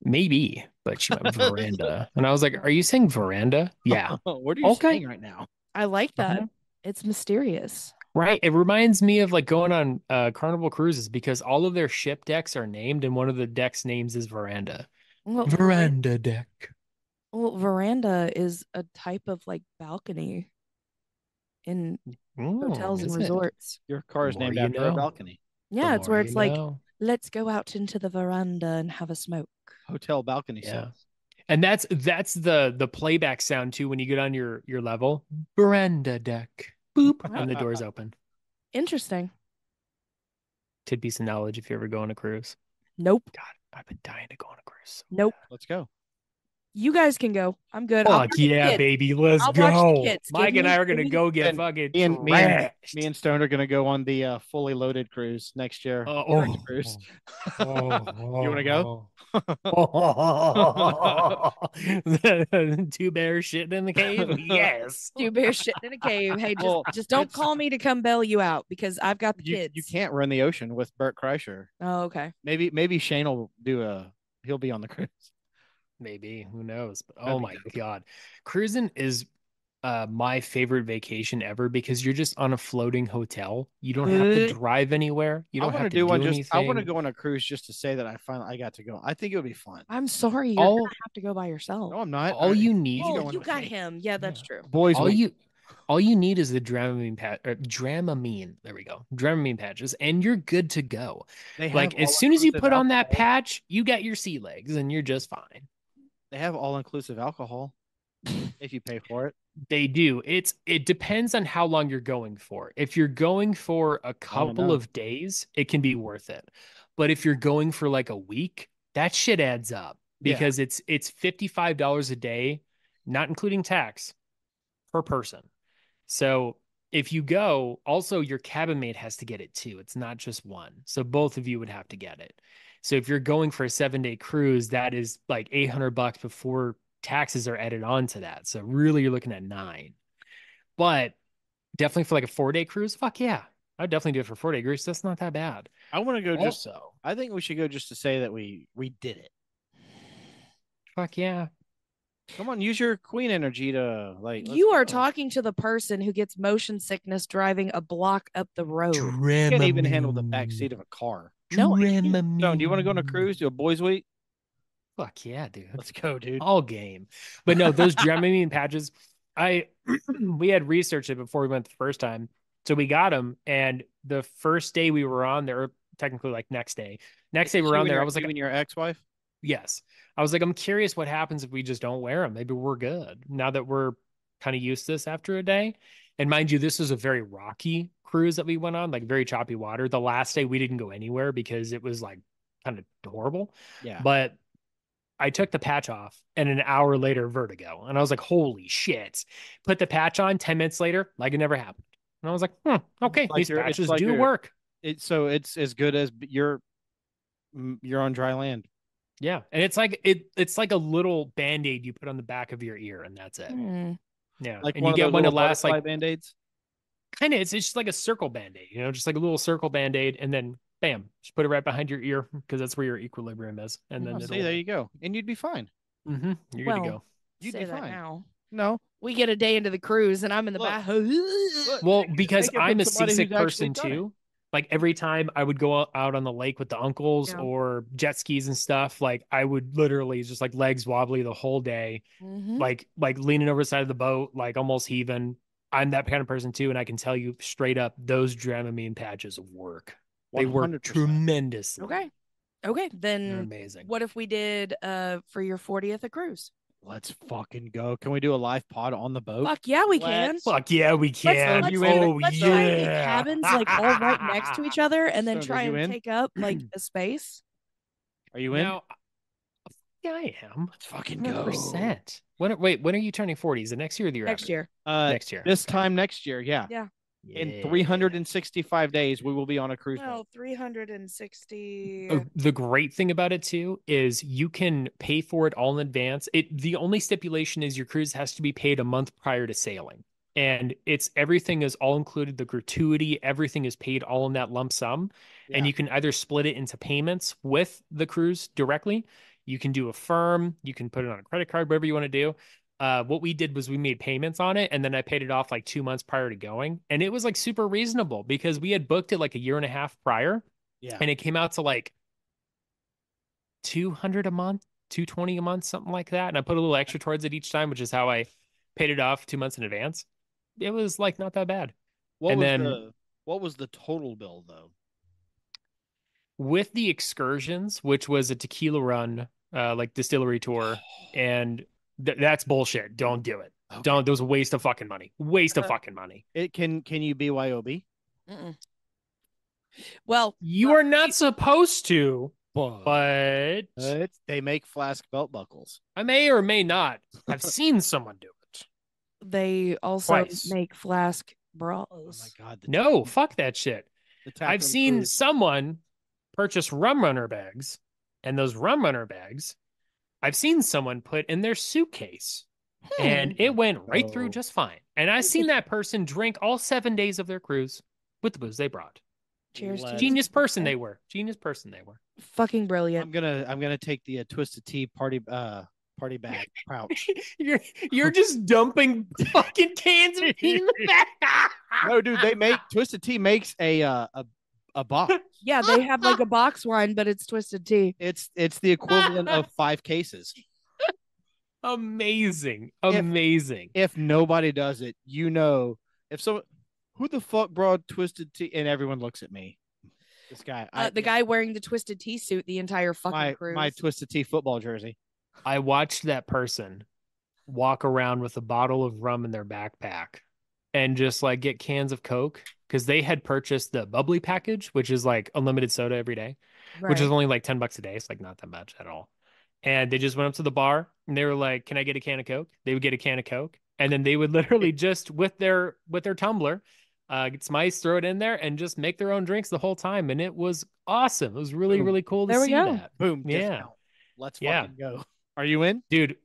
Maybe, but she went Veranda, and I was like, "Are you saying Veranda?" Yeah.
What are you saying right now?
I like that. It's mysterious.
Right. It reminds me of like going on Carnival cruises because all of their ship decks are named, and one of the decks' names is Veranda.
Well,
Veranda deck.
Well, veranda is a type of like balcony in hotels and resorts.
Your car is named after a balcony.
Yeah, it's where it's like, let's go out into the veranda and have a smoke.
Hotel balcony
Yeah.
sales.
And that's the playback sound too when you get on your level. Veranda deck. Boop. And the doors open.
Interesting.
Tidbits of knowledge if you ever go on a cruise.
Nope.
God, I've been dying to go on a cruise.
Nope.
Let's go.
You guys can go. I'm good.
Fuck yeah, baby. Let's go. Mike and I are going to go get fucking
me and Stone are going to go on the fully loaded cruise next year. Cruise. You want to go?
Two bears shitting in the cave? Yes.
Two bears shitting in a cave. Hey, just don't call me to come bail you out because I've got the kids.
You can't run the ocean with Bert Kreischer.
Oh, okay.
Maybe Shane will he'll be on the cruise.
Maybe, who knows? But oh my God. Cruising is my favorite vacation ever because you're just on a floating hotel. You don't have to drive anywhere. You don't have to do anything.
I want to go on a cruise just to say that I got to go. I think it would be fun.
I'm sorry, you're gonna have to go by yourself.
No, I'm not.
All you need.
Oh, you got him. Yeah, that's true.
Boys,
all you need is the Dramamine. There we go. Dramamine patches, and you're good to go. Like as soon as you put on that patch, you got your sea legs, and you're just fine.
They have all-inclusive alcohol if you pay for it.
They do. It depends on how long you're going for. If you're going for a couple of days, it can be worth it. But if you're going for like a week, that shit adds up because it's $55 a day, not including tax per person. So if you go, also your cabin mate has to get it too. It's not just one. So both of you would have to get it. So if you're going for a 7-day cruise, that is like $800 before taxes are added on to that. So really you're looking at 9. But definitely for like a 4-day cruise, fuck yeah. I'd definitely do it for 4-day cruise. That's not that bad.
I want to go just.
Also,
I think we should go just to say that we did it.
fuck yeah.
Come on, use your queen energy to like.
You are
go.
talking to the person who gets motion sickness driving a block up the road.
You can't even handle the back seat of a car.
No,
Stone, do you want to go on a cruise? Do a boys' week?
Fuck yeah, dude.
Let's go, dude.
All game. But no, those Dramamine patches, we had researched it before we went the first time. So we got them, and the first day we were on there, technically like next day. Next day we were on there, I was like,
your ex-wife?
yes. I was like, I'm curious what happens if we just don't wear them. Maybe we're good now that we're kind of used to this after a day. And mind you, this was a very rocky cruise that we went on, like very choppy water. The last day we didn't go anywhere because it was like kind of horrible.
Yeah.
But I took the patch off and an hour later, vertigo. And I was like, holy shit. Put the patch on 10 minutes later, like it never happened. And I was like, okay,
like
these patches do work.
It's as good as you're on dry land.
Yeah. And it's like a little band-aid you put on the back of your ear, and that's it. Yeah.
Like
and you get one to last like
band-aids.
Kind of, it's just like a circle band-aid, just like a little circle band-aid, and then bam, just put it right behind your ear because that's where your equilibrium is. And then
see, there you go. And you'd be fine.
You're good to go.
You'd
say
be
that
fine.
Now.
No.
We get a day into the cruise and I'm in the bath.
Well, because I'm a seasick person too. Like every time I would go out on the lake with the uncles or jet skis and stuff, like I would literally just like legs wobbly the whole day, like leaning over the side of the boat, like almost heaving. I'm that kind of person too, and I can tell you straight up, those Dramamine patches work. They 100%. Work tremendously.
Okay, then
they're amazing.
What if we did for your 40th a cruise?
Let's fucking go. Can we do a live pod on the boat?
Fuck yeah, we can.
Fuck yeah, we can.
Let's try and get cabins like all right next to each other and then try and take up like a space.
Are you in?
Yeah, I am.
Let's fucking go.
100%. When are you turning 40? Is it next year or the year
next year?
Next year.
This time next year, yeah.
Yeah.
In 365 days, we will be on a cruise.
Well, 360.
The great thing about it too is you can pay for it all in advance. The only stipulation is your cruise has to be paid a month prior to sailing, and everything is all included. The gratuity, everything is paid all in that lump sum, and you can either split it into payments with the cruise directly. You can do a firm. You can put it on a credit card, whatever you want to do. What we did was we made payments on it, and then I paid it off like 2 months prior to going. And it was like super reasonable because we had booked it like a year and a half prior.
Yeah.
And it came out to like $200 a month, $220 a month, something like that. And I put a little extra towards it each time, which is how I paid it off 2 months in advance. It was like not that bad.
What was the total bill though?
With the excursions, which was a tequila run, like distillery tour, and that's bullshit. Don't do it. Okay. Don't. That was a waste of fucking money. Waste of fucking money.
It can you BYOB?
Well,
you are not supposed to, but
they make flask belt buckles.
I may or may not have seen someone do it.
They also make flask bras.
Oh my god!
No, fuck that shit. I've seen someone purchase rum runner bags, and those rum runner bags I've seen someone put in their suitcase, and it went right through just fine. And I've seen that person drink all 7 days of their cruise with the booze they brought.
Cheers.
Genius person they were. Genius person they were.
Fucking brilliant.
I'm gonna take the Twisted Tea party bag pouch.
You're just dumping fucking cans of tea in the back.
No, dude, Twisted Tea makes a box.
Yeah, they have like a box wine, but it's Twisted Tea.
It's the equivalent of 5 cases.
Amazing.
If nobody does it, if someone, who the fuck brought Twisted Tea, and everyone looks at me. This guy,
the guy wearing the Twisted Tea suit the entire fucking cruise.
My Twisted Tea football jersey.
I watched that person walk around with a bottle of rum in their backpack and just like get cans of Coke because they had purchased the bubbly package, which is like unlimited soda every day, which is only like $10 a day. It's like not that much at all. And they just went up to the bar and they were like, "Can I get a can of Coke?" They would get a can of Coke, and then they would literally just with their tumbler get some ice, throw it in there, and just make their own drinks the whole time. And it was awesome. It was really,
Boom.
really cool to
There we
see
go.
that.
Boom.
Yeah.
Discount. Let's
Yeah.
fucking go. Are you in?
Dude.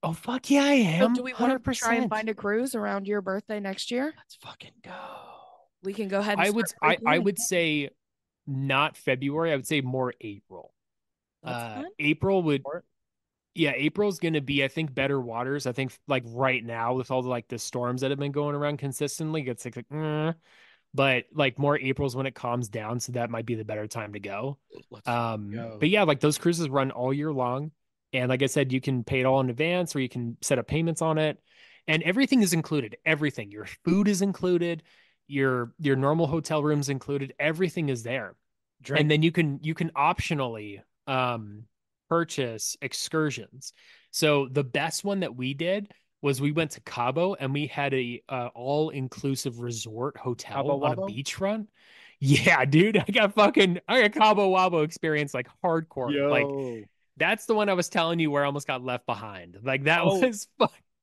Oh, fuck yeah, I
So
am.
do we want to
100%.
try and find a cruise around your birthday next year?
Let's fucking go.
We can go ahead and
I
start
would
pre-planning.
say not February. I would say more April.
That's fine.
April would Yeah, April's going to be, I think, better waters. I think like right now with all the like the storms that have been going around consistently, it's but like more April's when it calms down, so that might be the better time to go.
Let's go.
But yeah, like those cruises run all year long. And like I said, you can pay it all in advance or you can set up payments on it. And everything is included. Everything. Your food is included, your normal hotel rooms included. Everything is there.
Drink.
And then you can optionally purchase excursions. So the best one that we did was we went to Cabo and we had a all-inclusive resort hotel
Cabo
on a
Wabo?
beachfront. Yeah, dude, I got Cabo Wabo experience like hardcore.
Yo.
Like that's the one I was telling you where I almost got left behind. Like that was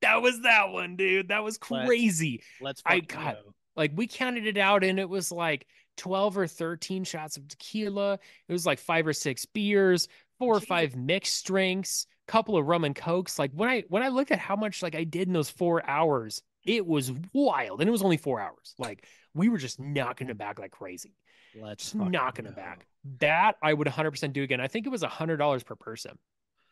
that one, dude. That was crazy.
Let's
I
fucking
got
go.
like we counted it out and it was like 12 or 13 shots of tequila. It was like 5 or 6 beers, 4 or 5 mixed drinks, couple of rum and cokes. Like when I looked at how much like I did in those 4 hours, it was wild. And it was only 4 hours. Like we were just knocking it back like crazy.
Let's
just knocking it back. That I would 100% do again. I think it was $100 per person.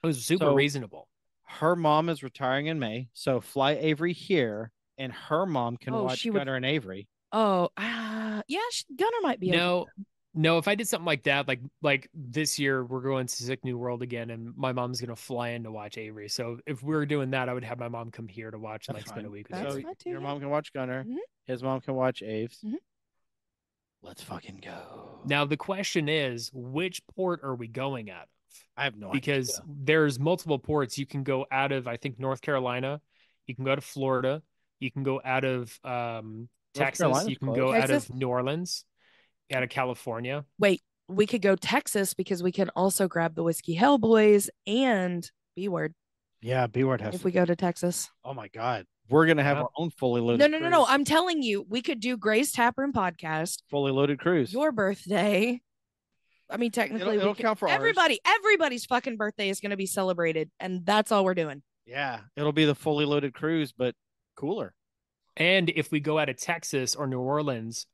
It was super reasonable.
Her mom is retiring in May, so fly Avery here, and her mom can watch Gunner and Avery.
Oh, yeah, Gunner might be.
No, if I did something like that, like this year we're going to Sick New World again, and my mom's gonna fly in to watch Avery. So if we were doing that, I would have my mom come here to watch and like spend a week with
so your mom can watch Gunner, his mom can watch Aves. Let's fucking go.
Now the question is, which port are we going out of?
I have no
idea. Because there's multiple ports. You can go out of, I think, North Carolina. You can go to Florida. You can go out of Texas. You can go out of New Orleans, out of California.
Wait, we could go Texas because we can also grab the Whiskey Hellboys and B-Word.
Yeah, B-Word has.
If we go to Texas.
Oh my God. We're going to have our own fully loaded
cruise. No. I'm telling you, we could do Gray's Taproom podcast.
Fully loaded cruise.
Your birthday. I mean, technically,
it'll count for
everybody's fucking birthday is going to be celebrated, and that's all we're doing.
Yeah, it'll be the fully loaded cruise, but cooler.
And if we go out of Texas or New Orleans,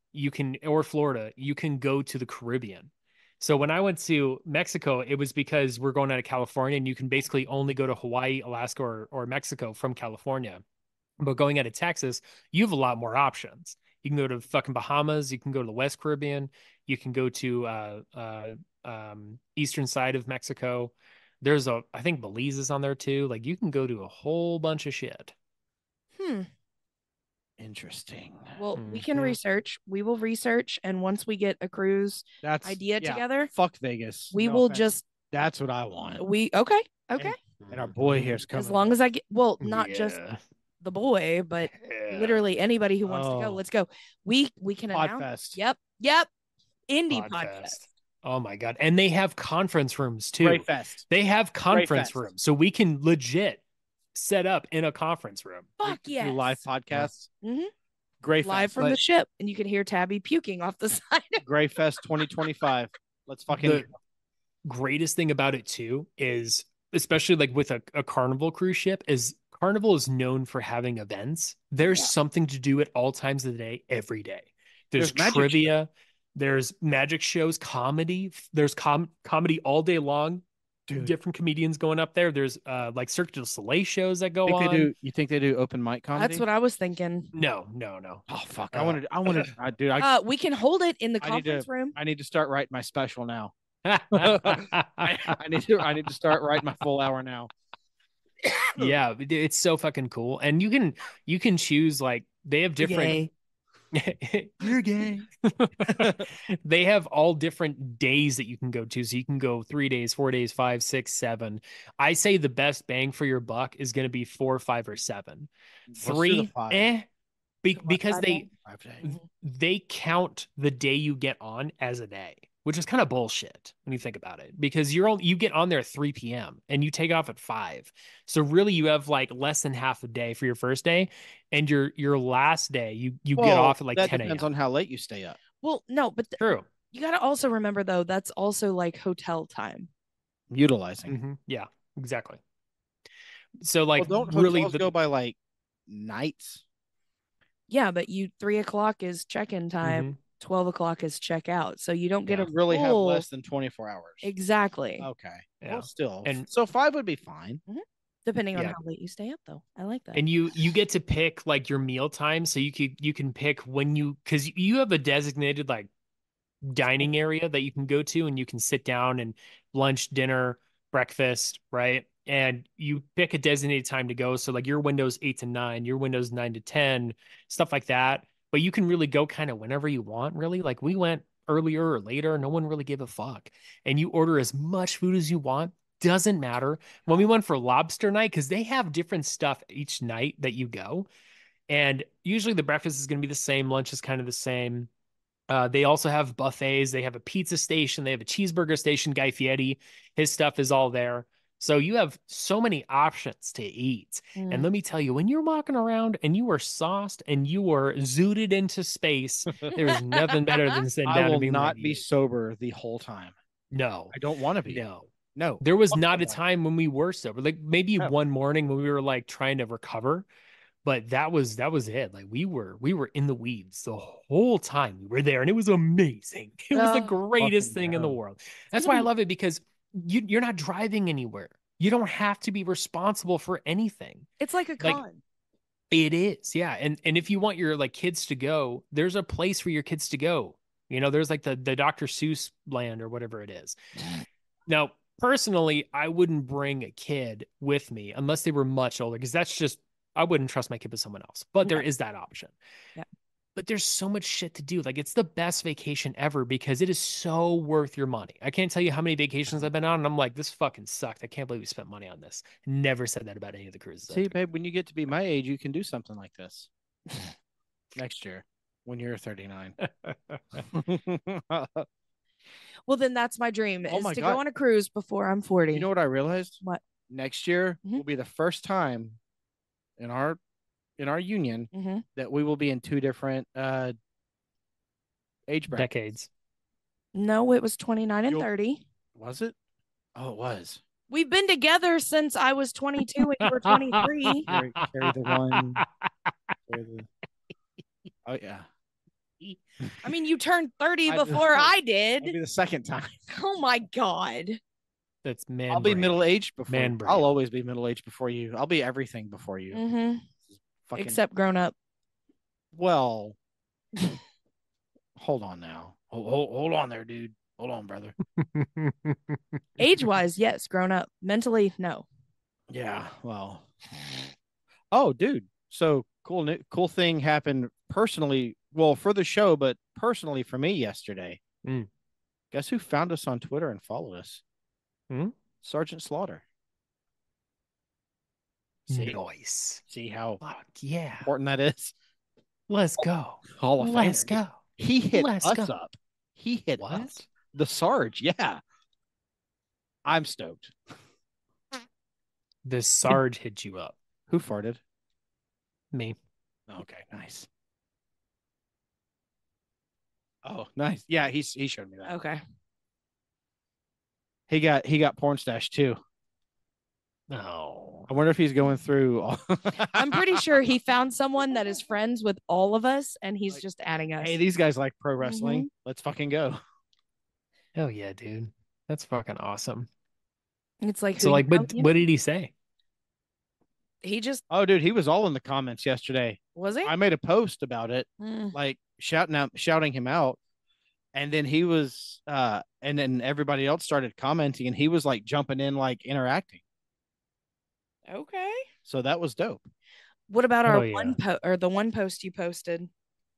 or Florida, you can go to the Caribbean. So when I went to Mexico, it was because we're going out of California, and you can basically only go to Hawaii, Alaska, or Mexico from California. But going out of Texas, you have a lot more options. You can go to fucking Bahamas. You can go to the West Caribbean. You can go to eastern side of Mexico. There's I think Belize is on there too. Like you can go to a whole bunch of shit.
Interesting.
Well, we can research. We will research, and once we get a cruise idea together,
fuck Vegas.
We will just.
That's what I want.
Okay.
And our boy here's coming.
As long as I get not just the boy, but literally anybody who wants to go. Let's go. We can announce. Yep. Indie podcast.
Oh my God. And they have conference rooms too.
Great Fest.
They have conference rooms. So we can legit set up in a conference room.
Fuck yeah.
Live podcasts.
Great live from the ship. And you can hear Tabby puking off the side.
Great Fest 2025. Let's fucking go.
Greatest thing about it too is, especially like with a Carnival cruise ship, is Carnival is known for having events. There's something to do at all times of the day, every day. There's trivia. There's magic shows, comedy. There's comedy all day long. Dude. Different comedians going up there. There's like Cirque du Soleil shows that go on.
You think they do open mic comedy?
That's what I was thinking.
No.
Oh fuck! I wanted, dude.
We can hold it in the conference room.
I need to start writing my special now. I need to start writing my full hour now.
Yeah, it's so fucking cool, and you can choose, like, they have different. You're gay. They have all different days that you can go to. So you can go 3 days, 4 days, 5, 6, 7. I say the best bang for your buck is going to be 4, 5, or 7. 3, because they count the day you get on as a day. which is kind of bullshit when you think about it, because you get on there at 3 p.m. and you take off at 5. So really you have like less than half a day for your first day, and your last day you get off at like
that
10
depends
a.m.
on how late you stay up.
Well, no, but
True.
you got to also remember though, that's also like hotel time.
Utilizing.
Yeah, exactly. So like
Well, don't
really
hotels go by like nights?
Yeah, but 3 o'clock is check-in time. 12 o'clock is check-out. So you don't get a
really have
full...
less than 24 hours.
Exactly.
Okay.
Yeah.
Well, still.
And
so 5 would be fine.
Depending on how late you stay up, though. I like that.
And you get to pick like your meal time, so you can pick when because you have a designated like dining area that you can go to, and you can sit down and lunch, dinner, breakfast, right? And you pick a designated time to go. So like your window's 8 to 9, your window's 9 to 10, stuff like that. But you can really go kind of whenever you want, really. Like we went earlier or later, no one really gave a fuck. And you order as much food as you want. Doesn't matter. When we went for lobster night, because they have different stuff each night that you go. And usually the breakfast is going to be the same, lunch is kind of the same. They also have buffets. They have a pizza station. They have a cheeseburger station. Guy Fieri, his stuff is all there. So you have so many options to eat. And let me tell you, when you're walking around and you are sauced and you are zooted into space, there's nothing better than sitting down and being like,
I will not be sober the whole time.
No.
I don't want to be. No.
There was not a time when we were sober. Like maybe one morning when we were like trying to recover. But that was it. Like we were in the weeds the whole time we were there, and it was amazing. It was the greatest thing in the world. That's why I love it, because you're not driving anywhere. You don't have to be responsible for anything.
It's like a con.
It is, yeah. And if you want your like kids to go, there's a place for your kids to go. You know, there's like the Dr. Seuss land or whatever it is. Now, personally, I wouldn't bring a kid with me unless they were much older, because that's just, I wouldn't trust my kid with someone else, but there is that option.
Yeah.
But there's so much shit to do. Like it's the best vacation ever because it is so worth your money. I can't tell you how many vacations I've been on, and I'm like, this fucking sucked. I can't believe we spent money on this. Never said that about any of the cruises.
See, babe, when you get to be my age, you can do something like this next year when you're 39.
Well, then that's my dream, is to go on a cruise before I'm 40.
You know what I realized?
What?
Next year will be the first time in our union that we will be in 2 different age brackets.
Decades.
No, it was 29 and 30.
Was it? Oh, it was.
We've been together since I was 22 and you were 23.
Carry the one. Oh, yeah.
I mean, you turned 30 before I did.
It'll be the second time.
Oh, my God.
That's man.
I'll be middle-aged before
man.
I'll always be middle-aged before you. I'll be everything before you.
Except grown up.
Well, hold on now. Hold on there, dude. Hold on, brother.
Age-wise, yes. Grown up. Mentally, no.
Yeah, well. Oh, dude. So cool thing happened personally. Well, for the show, but personally for me yesterday. Guess who found us on Twitter and followed us? Sergeant Slaughter.
Nice.
See how
yeah
important that is?
Let's go.
Hall of Fame.
Let's go.
He hit us up. He hit us. The Sarge, yeah. I'm stoked.
The Sarge hit you up.
Who farted?
Me.
Okay, nice. Oh, nice. Yeah, he showed me that.
Okay.
He got porn stash too.
Oh.
I wonder if he's going through.
I'm pretty sure he found someone that is friends with all of us, and he's just adding us.
Hey, these guys like pro wrestling. Let's fucking go.
Hell yeah, dude. That's fucking awesome.
It's like,
so like, what did he say?
He just,
oh, dude, he was all in the comments yesterday.
Was he?
I made a post about it, like shouting him out. And then he was, and then everybody else started commenting, and he was like jumping in, like interacting.
Okay.
So that was dope.
What about our the one post you posted?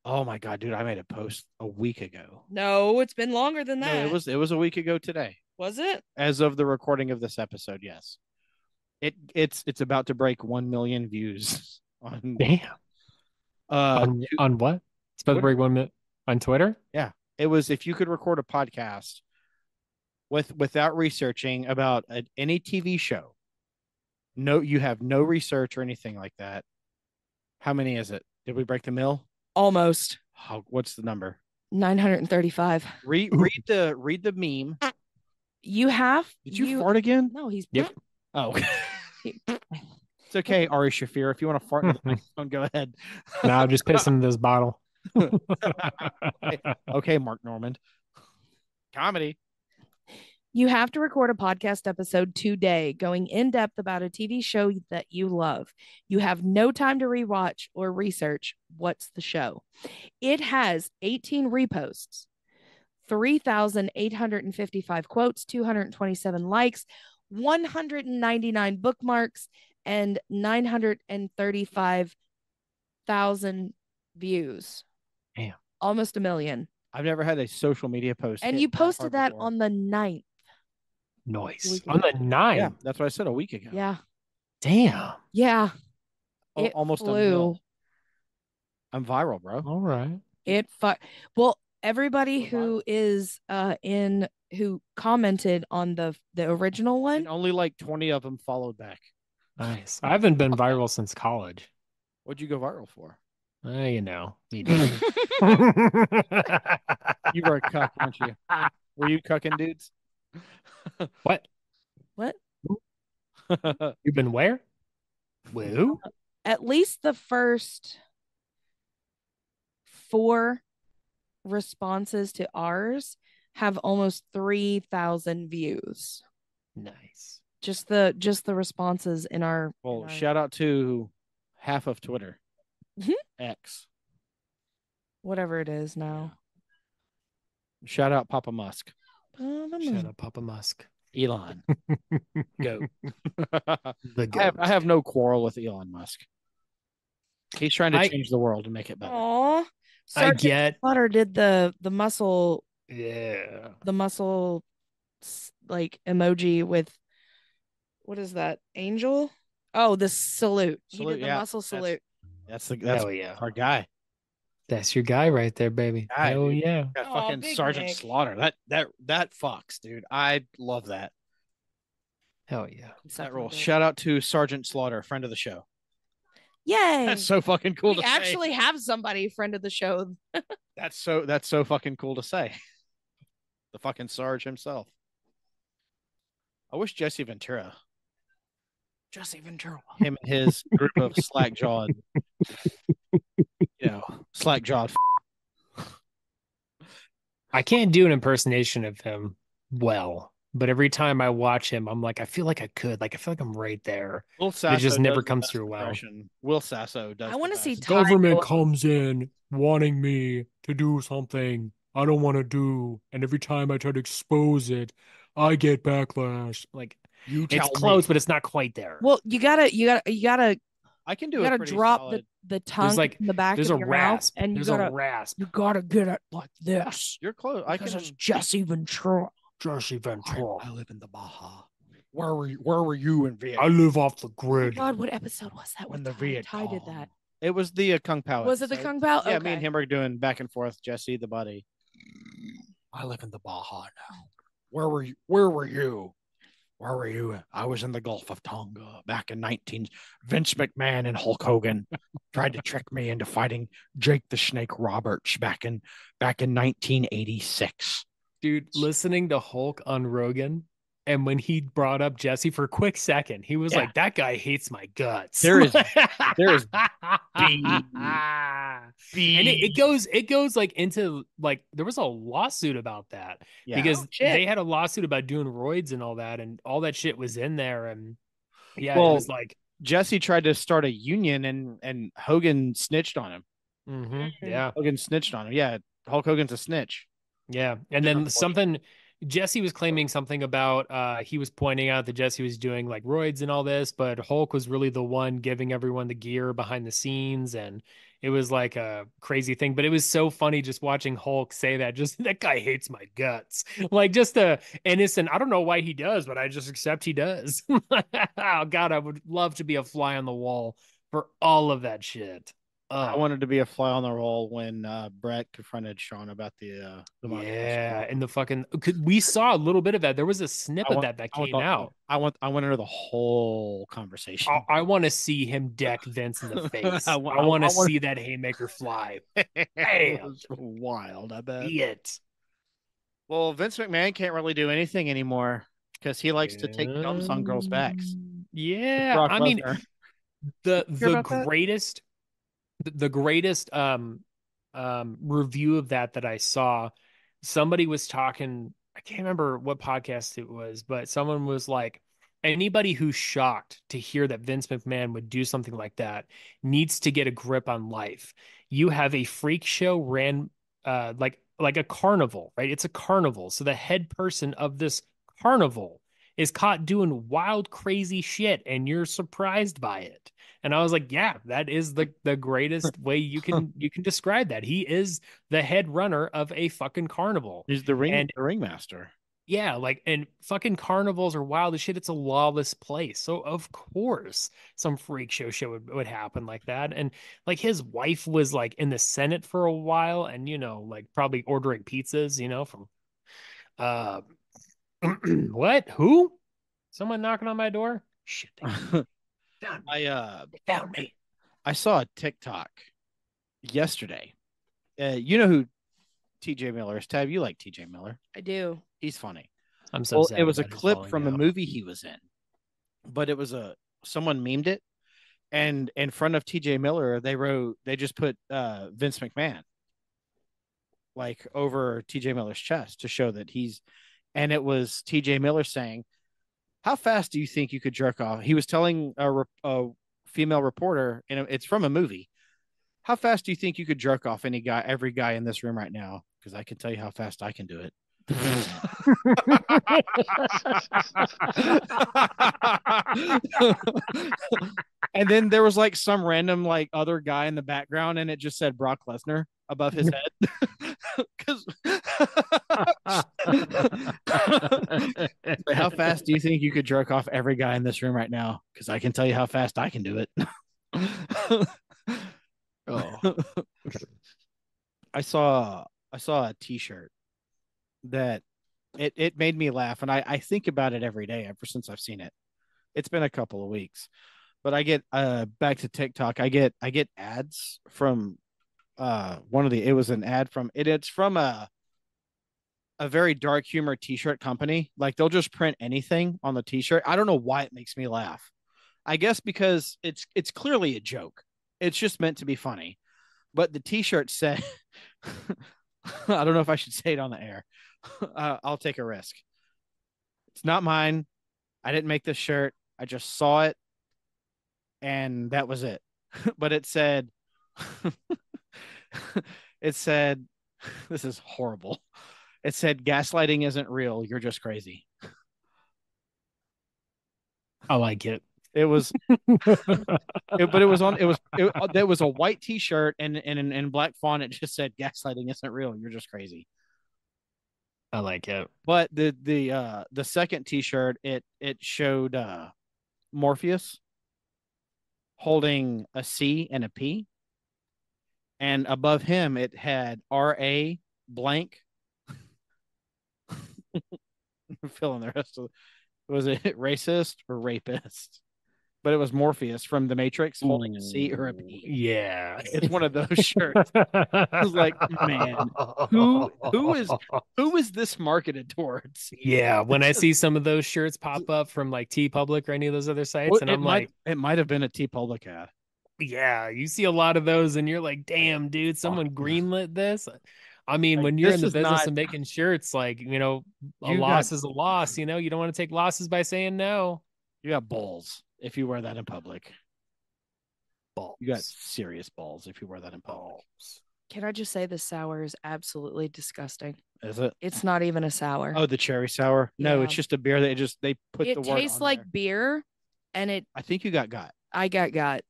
Oh my God, dude, I made a post a week ago.
No, it's been longer than that.
No, it was a week ago today.
Was it?
As of the recording of this episode, yes. It's about to break 1 million views on
on what? It's about to break 1 million on Twitter?
Yeah. It was if you could record a podcast without researching about any TV show. No, you have no research or anything like that. How many is it? Did we break the mill?
Almost
What's the number?
935.
Read the meme.
You have.
Did you fart again?
No, he's.
Yep.
Oh. It's okay, Ari Shafir. If you want to fart into the microphone, go ahead.
No, I'll just piss into this bottle.
Okay, Mark Normand. Comedy.
You have to record a podcast episode today, going in depth about a TV show that you love. You have no time to rewatch or research what's the show. It has 18 reposts, 3,855 quotes, 227 likes, 199 bookmarks, and 935,000 views.
Damn.
Almost a million.
I've never had a social media post.
And you posted that on the 9th.
Nice. On the 9th.
Yeah, that's what I said a week ago.
Yeah.
Damn.
Yeah.
Almost
flew.
a mil. I'm viral, bro.
All right.
Well, everybody who is who commented on the original one,
and only like 20 of them followed back.
Nice. I haven't been viral since college.
What'd you go viral for?
You know. You do.
You were a cuck, weren't you? Were you cucking dudes?
What? You've been where? Who?
At least the first 4 responses to ours have almost 3,000 views.
Nice.
Just the responses in our.
Well, shout out to half of Twitter. X.
Whatever it is now.
Shout out Papa Musk.
Shout out Papa Musk.
Elon. Goat.
The goat.
I have no quarrel with Elon Musk. He's trying to change the world and make it better.
Aw.
I get.
Potter did the muscle.
Yeah.
The muscle like emoji with, what is that? Angel? Oh, the salute. He did the muscle salute.
That's our guy.
That's your guy right there, baby. Hell yeah.
Got fucking Sergeant
Nick.
Slaughter. That fucks, dude. I love that.
Hell yeah.
That rule. Shout out to Sergeant Slaughter, friend of the show.
Yay.
That's so fucking cool to say.
We actually have somebody friend of the show.
That's so fucking cool to say. The fucking Sarge himself. I wish Jesse Ventura. Him and his group of slack-jawed, slack-jawed.
I can't do an impersonation of him well, but every time I watch him, I'm like, I feel like I could. Like, I feel like I'm right there.
Will Sasso
it just never comes through well.
Will Sasso does.
I want to see
government comes in wanting me to do something I don't want to do, and every time I try to expose it, I get backlash. Like, it's close, but it's not quite there.
Well, you gotta.
I can do.
You gotta drop the tongue in the back of your mouth, and
there's a rasp.
You gotta get it like this.
You're close.
It's Jesse Ventura.
Jesse Ventura.
I live in the Baja. Where were you in Vietnam?
I live off the grid.
Oh God, what episode was that?
When the Vietnam.
Ty did that.
It was the Kung Pao.
Was it the Kung Pao?
Yeah,
okay.
me and him are doing back and forth. Jesse, the buddy. I live in the Baja now. Where were you? Where were you? I was in the Gulf of Tonga back in Vince McMahon and Hulk Hogan tried to trick me into fighting Jake the Snake Roberts back in 1986.
Dude, listening to Hulk on Rogan, and when he brought up Jesse for a quick second, he was like, "That guy hates my guts."
There is
and it goes like into like there was a lawsuit about that because they had a lawsuit about doing roids and all that, and all that shit was in there, and it was like
Jesse tried to start a union, and Hogan snitched on him.
Mm-hmm. Yeah,
Hogan snitched on him. Yeah, Hulk Hogan's a snitch.
Yeah, and then something. Jesse was claiming something about he was pointing out that Jesse was doing like roids and all this, but Hulk was really the one giving everyone the gear behind the scenes, and it was like a crazy thing. But it was so funny just watching Hulk say that. Just that guy hates my guts, like just a innocent. I don't know why he does, but I just accept he does. Oh God, I would love to be a fly on the wall for all of that shit.
I wanted to be a fly on the wall when Brett confronted Sean about the monument.
Yeah, and the fucking we saw a little bit of that. There was a snip
I
of
want,
that
I want,
came out.
I want to know the whole conversation.
I want to see him deck Vince in the face. I
I
want to
want.
see that haymaker fly.
It
Bam.
was wild. I bet.
See it.
Well, Vince McMahon can't really do anything anymore because he likes to take dumps on girls' backs.
Yeah,
Brock
I mean
Lesnar. Hear
the
about that?
greatest the greatest review of that I saw, somebody was talking, I can't remember what podcast it was, but someone was like, anybody who's shocked to hear that Vince McMahon would do something like that needs to get a grip on life. You have a freak show ran like a carnival, right? It's a carnival. So the head person of this carnival is caught doing wild, crazy shit, and you're surprised by it. And I was like, yeah, that is the greatest way you can describe that. He is the head runner of a fucking carnival.
He's
And
the ringmaster.
yeah, like, and fucking carnivals are wild as shit. It's a lawless place. So of course some freak show would happen like that. And like his wife was like in the Senate for a while and like probably ordering pizzas, from uh what? Who? Someone knocking on my door? Shit, they found me. They found me.
I saw a TikTok yesterday. You know who TJ Miller is? Tab, you like TJ Miller?
I do.
He's funny.
I'm so sad.
It was a
about his
clip
falling
from a
out.
movie he was in, but it was someone memed it, and in front of TJ Miller, they just put Vince McMahon like over TJ Miller's chest to show that and it was TJ Miller saying, "How fast do you think you could jerk off?" He was telling a female reporter, and it's from a movie. How fast do you think you could jerk off every guy in this room right now? Because I can tell you how fast I can do it. And then there was like some random like other guy in the background, and it just said Brock Lesnar above his head. Because how fast do you think you could jerk off every guy in this room right now? Because I can tell you how fast I can do it.
Oh.
I saw a T-shirt that it made me laugh, and I think about it every day ever since I've seen it. It's been a couple of weeks, but I get back to TikTok. I get ads from it was an ad from it. It's from a very dark humor T-shirt company. Like they'll just print anything on the T-shirt. I don't know why it makes me laugh. I guess because it's clearly a joke. It's just meant to be funny. But the T-shirt said, I don't know if I should say it on the air. I'll take a risk. It's not mine. I didn't make this shirt. I just saw it, and that was it. But it said, this is horrible. It said, gaslighting isn't real. You're just crazy.
I like it.
It was, but it was on. There was a white T-shirt and in black font. It just said, "Gaslighting isn't real. You're just crazy."
I like it.
But the second T-shirt, it showed Morpheus holding a C and a P, and above him it had R.A. blank. Fill in the rest of. Was it racist or rapist? But it was Morpheus from The Matrix holding a C or a P.
Yeah,
it's one of those shirts. I was like, man, who is this marketed towards?
Yeah, when I see some of those shirts pop up from like T Public or any of those other sites, and I'm like,
it might have been a T Public ad.
Yeah, you see a lot of those, and you're like, damn, dude, someone greenlit this. I mean,
Like,
when you're in the
this is
business
not-
of making shirts, like, a
You
loss
got-
is a loss. You don't want to take losses by saying no.
You got balls if you wear that in public.
Balls.
You got serious balls if you wear that in public.
Can I just say the sour is absolutely disgusting?
Is it?
It's not even a sour.
Oh, the cherry sour? No,
Yeah.
it's just a beer that they put
It
the word
tastes
on
like
there.
beer, and
I think you got.
I got.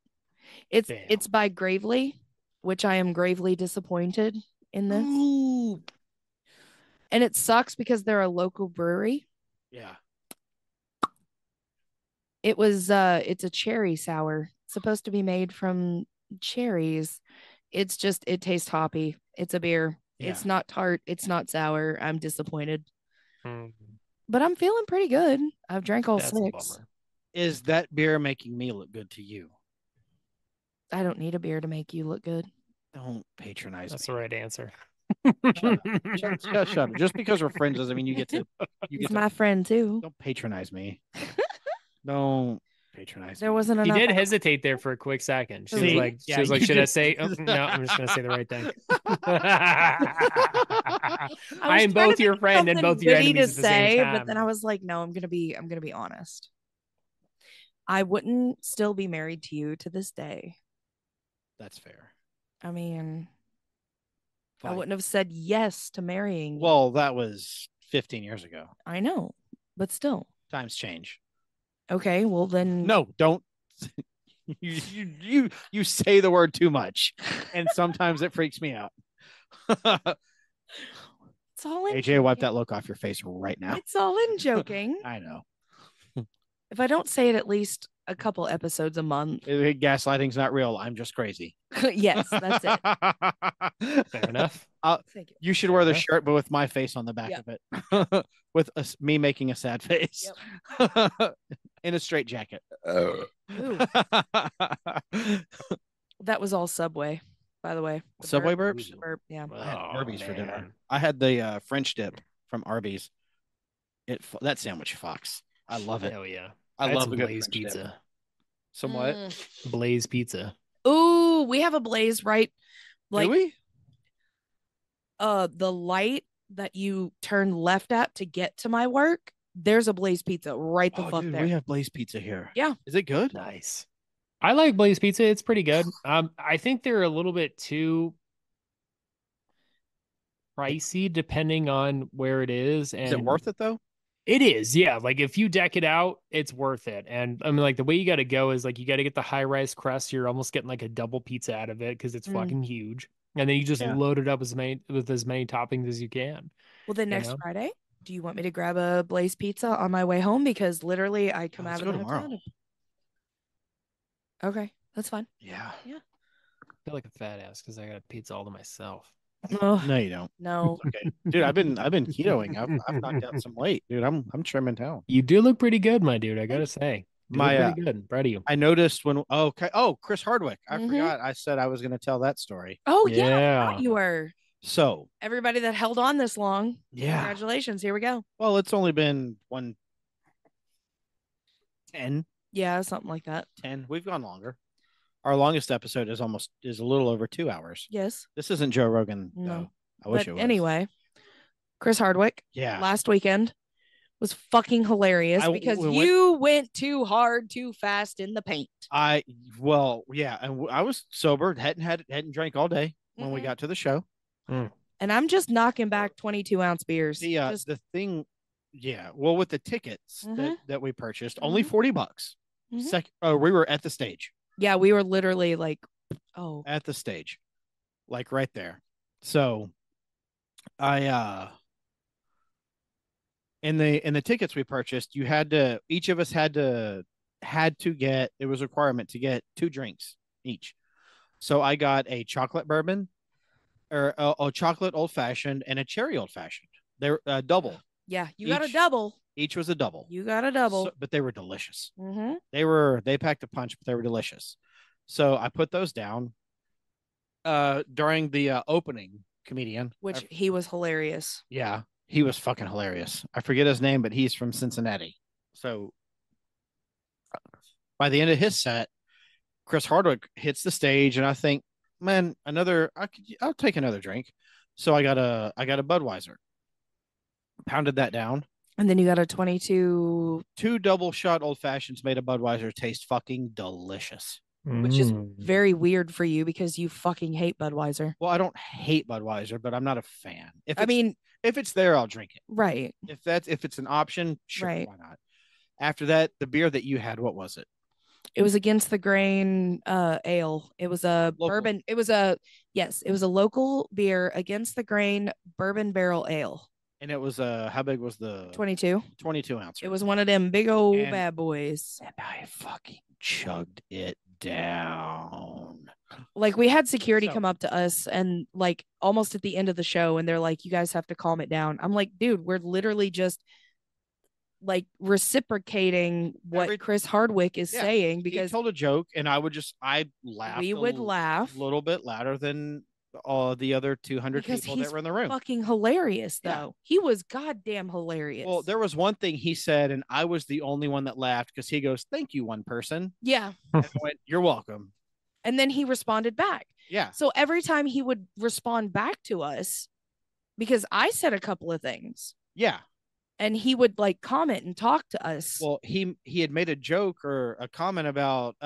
It's
Damn.
it's by Gravely, which I am gravely disappointed in this.
Ooh.
And it sucks because they're a local brewery.
Yeah.
It's a cherry sour. It's supposed to be made from cherries. It's just, it tastes hoppy. It's a beer.
Yeah.
It's not tart. It's not sour. I'm disappointed.
Mm,
But I'm feeling pretty good. I've drank all
that's a
6.
bummer.
Is that beer making me look good to you?
I don't need a beer to make you look good.
Don't patronize
That's
me.
the right answer.
Shut up. Just because we're friends doesn't mean you get to.
He's my friend too.
Don't patronize me. Don't patronize
There
me.
wasn't
He
enough.
did hesitate there for a quick second. She was
See?
like,
Yeah, you
should I
just-
say? Oh, no, I'm just gonna say the right thing.
I
I am
was trying
both
to
your
think of
friend and
something
both your
witty
enemies
to
at the same
say,
time.
but then I was like, no, I'm gonna be honest. I wouldn't still be married to you to this day.
That's fair.
I mean, I
Fine.
wouldn't have said yes to marrying you.
Well, that was 15 years ago.
I know, but still.
Times change.
Okay, well then.
No, don't. You say the word too much, and sometimes it freaks me out.
It's all in
AJ, wipe
joking.
that look off your face right now.
It's all in joking.
I know.
If I don't say it at least a couple episodes a month.
Gaslighting's not real. I'm just crazy.
Yes, that's it.
Fair enough.
Thank you.
You should wear the shirt, but with my face on the back of it, with me making a sad face, in a straight jacket.
That was all Subway, by the way. The
Subway
burp-
burps?
burp, yeah.
I had
Oh,
Arby's for dinner.
man.
I had the French dip from Arby's. That sandwich fucks. I love it.
Hell yeah.
I love
some
a good
Blaze
French dip.
pizza.
Somewhat.
Blaze pizza.
Ooh, we have a Blaze right,
Do we?
the light that you turn left at to get to my work. There's a Blaze Pizza right the fuck
Dude,
there.
we have Blaze Pizza here.
Yeah.
Is it good?
Nice. I like Blaze Pizza. It's pretty good. I think they're a little bit too pricey depending on where it is. And
Is it worth it though?
It is, yeah. Like if you deck it out, it's worth it. And I mean, like the way you got to go is like you got to get the high rise crust. You're almost getting like a double pizza out of it because it's fucking huge. And then you just load it up with as many toppings as you can.
Well, then next
know?
Friday, do you want me to grab a Blaze Pizza on my way home? Because literally, I come out of the hotel. Okay, that's fine.
Yeah.
Yeah.
I feel like a fat ass because I got pizza all to myself.
Oh,
No, you don't.
no.
Okay, dude. I've been ketoing. I've knocked out some weight, dude. I'm trimming down.
You do look pretty good, my dude. I gotta say, you look pretty good. Proud of you.
I noticed when Chris Hardwick. I forgot. I said I was going to tell that story.
Oh yeah, I thought you were.
So
Everybody that held on this long,
yeah.
congratulations. Here we go.
Well, it's only been 10.
Yeah, something like that.
10. We've gone longer. Our longest episode is a little over 2 hours.
Yes.
This isn't Joe Rogan.
No.
Though. I wish
But
it was.
anyway, Chris Hardwick.
Yeah.
Last weekend was fucking hilarious because you went too hard, too fast in the paint.
And I was sober, hadn't drank all day when we got to the show.
And I'm just knocking back 22-ounce beers.
The thing, yeah. Well, with the tickets that we purchased, only $40. We were at the stage.
Yeah, we were literally like,
at the stage, like right there. So, in the tickets we purchased, each of us had to get, it was a requirement to get 2 drinks each. So I got a chocolate bourbon, or a chocolate old fashioned and a cherry old fashioned. They're double.
Yeah, you got a double.
Each was a double.
You got a double.
But they were delicious.
Mm-hmm.
They packed a punch, but they were delicious. So I put those down during the opening comedian.
Which he was hilarious.
Yeah, he was fucking hilarious. I forget his name, but he's from Cincinnati. So by the end of his set, Chris Hardwick hits the stage, and I think, man, I'll take another drink. So I got a Budweiser. Pounded that down.
And then you got a 22.
2 double shot old fashions made a Budweiser taste fucking delicious.
Which is very weird for you because you fucking hate Budweiser.
Well, I don't hate Budweiser, but I'm not a fan. If it's there, I'll drink it.
Right.
If it's an option, sure,
right.
Why not? After that, the beer that you had, what was it?
It was Against the Grain ale. It was a local bourbon. It was a local beer, Against the Grain bourbon barrel ale.
And it was how big was the
22
ounce?
It was one of them big old bad boys.
And I fucking chugged it down.
Like we had security
So-
come up to us and like almost at the end of the show and they're like, you guys have to calm it down. I'm like, dude, we're literally just like reciprocating what Chris Hardwick is saying because
he told a joke and I laughed.
We would laugh
a little bit louder than all the other 200
because
people
he's
that were in the room.
fucking hilarious though.
Yeah.
He was goddamn hilarious.
Well, there was one thing he said, and I was the only one that laughed because he goes, "Thank you, one person."
Yeah.
And I went, "You're welcome."
And then he responded back.
Yeah.
So every time he would respond back to us, because I said a couple of things.
Yeah.
And he would like comment and talk to us.
Well, he had made a joke or a comment about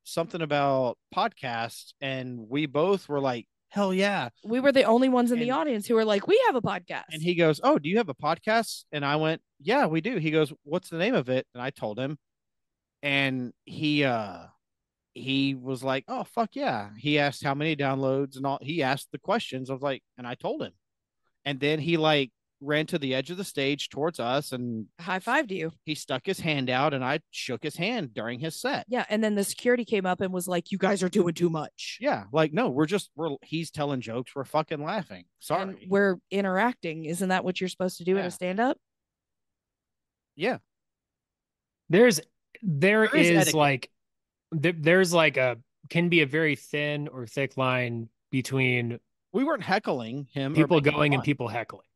something about podcasts, and we both were like, "Hell yeah!"
We were the only ones in the audience who were like, "We have a podcast."
And he goes, "Oh, do you have a podcast?" And I went, "Yeah, we do." He goes, "What's the name of it?" And I told him, and he was like, "Oh, fuck yeah!" He asked how many downloads and all. He asked the questions. I was like, and I told him, and then he like ran to the edge of the stage towards us and
high-fived you.
He stuck his hand out and I shook his hand during his set.
Yeah, and then the security came up and was like, "You guys are doing too much."
Yeah, like no, he's telling jokes, we're fucking laughing. Sorry.
And we're interacting. Isn't that what you're supposed to do at a stand-up?
Yeah.
There is like there's like can be a very thin or thick line between
we weren't heckling him,
people going and people heckling.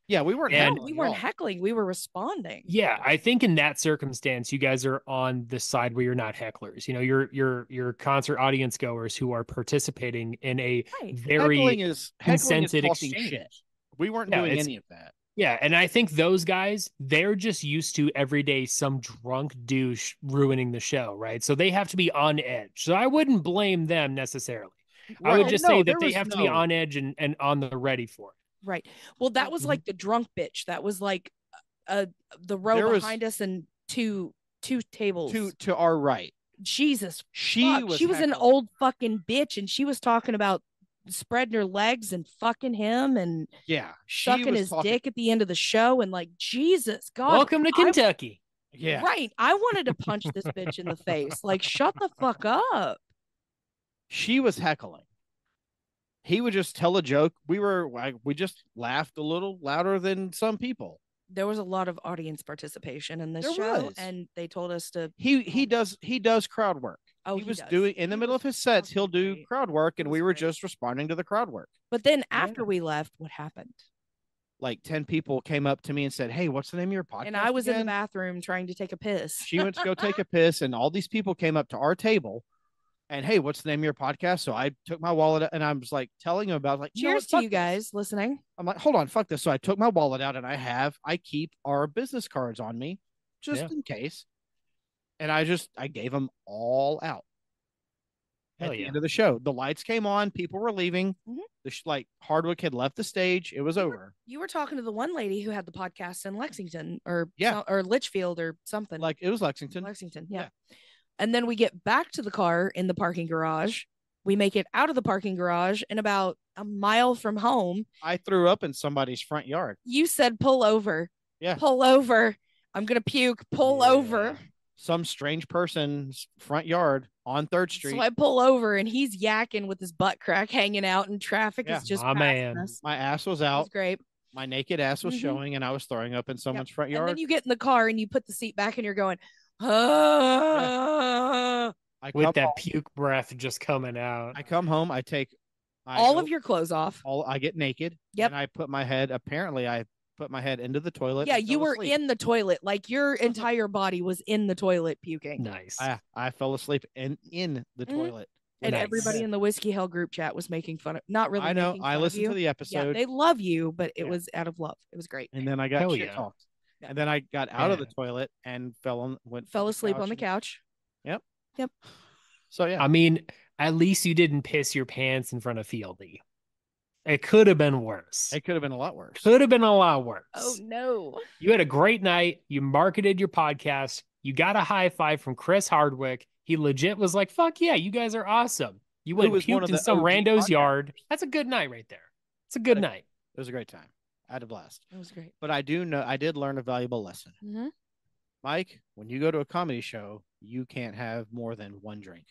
Yeah, we weren't
heckling. We weren't heckling. We were responding.
Yeah, I think in that circumstance, you guys are on the side where you're not hecklers. You know, you're concert audience goers who are participating in a very consented exchange.
Shit. We weren't doing any of that.
Yeah, and I think those guys, they're just used to every day some drunk douche ruining the show, right? So they have to be on edge. So I wouldn't blame them necessarily. Right. I would just say that they have to be on edge and on the ready for it.
Right. Well, that was like the drunk bitch. That was like the row behind us and two tables
to our right.
Jesus, she was an old fucking bitch, and she was talking about spreading her legs and fucking him and sucking his dick at the end of the show and like Jesus God.
Welcome to Kentucky.
Yeah.
Right. I wanted to punch this bitch in the face. Like, shut the fuck up.
She was heckling. He would just tell a joke. We just laughed a little louder than some people.
There was a lot of audience participation in this show, and they told us to.
He does crowd work.
Oh,
he was doing in the middle of his sets. He'll do crowd work, and we were just responding to the crowd work.
But then after we left, what happened?
Like 10 people came up to me and said, "Hey, what's the name of your podcast?"
And I was in the bathroom trying to take a piss.
She went to go take a piss, and all these people came up to our table. And hey, what's the name of your podcast? So I took my wallet out and I was like telling him about like,
cheers to you guys listening.
I'm like, hold on, fuck this. So I took my wallet out and I keep our business cards on me just in case. And I gave them all out at the end of the show. The lights came on, people were leaving. Like Hardwick had left the stage. It was over.
You were talking to the one lady who had the podcast in Lexington or Litchfield or something.
Like it was Lexington.
Yeah. And then we get back to the car in the parking garage. We make it out of the parking garage and about a mile from home.
I threw up in somebody's front yard.
You said, pull over.
Yeah.
Pull over. I'm going to puke. Pull over.
Some strange person's front yard on 3rd Street.
So I pull over and he's yakking with his butt crack hanging out and traffic is just us.
My ass was out.
It was great.
My naked ass was showing and I was throwing up in someone's front yard.
And then you get in the car and you put the seat back and you're going,
with that puke breath just coming out.
I come home, I take
all of your clothes off.
I get naked.
Yep.
And I put my head into the toilet.
Yeah, you were in the toilet. Like your entire body was in the toilet puking.
Nice.
I fell asleep in the toilet.
And everybody in the Whiskey Hell group chat was making fun of, not really.
I know. I listened to the episode.
Yeah, they love you, but it was out of love. It was great.
And then I got shit talked. And then I got out of the toilet and fell
asleep on the couch.
Yep.
So yeah. I mean, at least you didn't piss your pants in front of Fieldy. It could have been worse.
It could have been a lot worse.
Oh no.
You had a great night. You marketed your podcast. You got a high five from Chris Hardwick. He legit was like, "Fuck yeah, you guys are awesome." You went and puked in some rando's yard. That's a good night right there. It's a good night.
It was a great time. I had a blast.
It was great.
But I did learn a valuable lesson.
Mm-hmm.
Mike, when you go to a comedy show, you can't have more than one drink.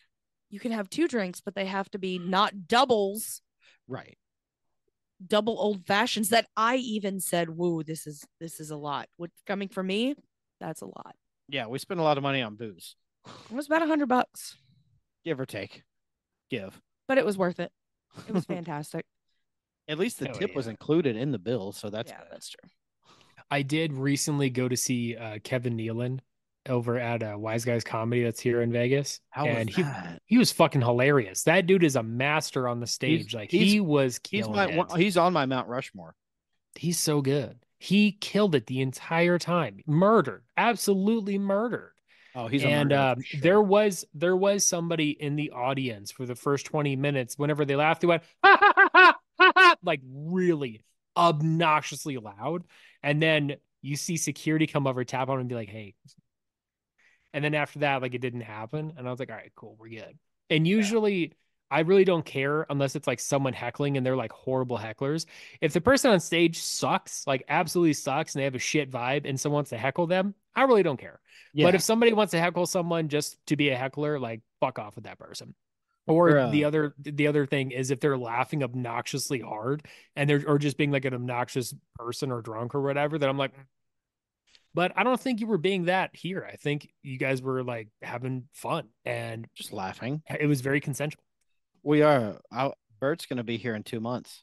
you can have 2 drinks, but they have to be not doubles,
Right.
double old fashions that I even said, woo, this is a lot. What coming from me, that's a lot.
Yeah, we spend a lot of money on booze.
It was about $100,
Give or take. Give.
but it was worth it. It was fantastic.
At least the
Oh,
tip was
yeah.
included in the bill, so that's
Yeah,
good.
that's true.
I did recently go to see Kevin Nealon over at Wise Guys Comedy that's here in Vegas.
How was
and
that?
he was fucking hilarious. That dude is a master on the stage. He was killing it.
He's on my Mount Rushmore.
He's so good. He killed it the entire time. Murdered. Absolutely murdered.
Oh, he's a
And
murderer for sure.
there was somebody in the audience for the first 20 minutes. Whenever they laughed, they went ha, ha, ha, ha, ha, ha, like really obnoxiously loud. And then you see security come over, tap on him and be like, hey. And then after that, like it didn't happen. And I was like, all right, cool, we're good. And usually I really don't care unless it's like someone heckling and they're like horrible hecklers. If the person on stage sucks, like absolutely sucks, and they have a shit vibe and someone wants to heckle them, I really don't care.
Yeah.
But if somebody wants to heckle someone just to be a heckler, like fuck off with that person. Or the other thing is if they're laughing obnoxiously hard and they're or just being like an obnoxious person or drunk or whatever, then I'm like, but I don't think you were being that here. I think you guys were like having fun and
just laughing.
it was very consensual.
We are. Bert's going to be here in 2 months.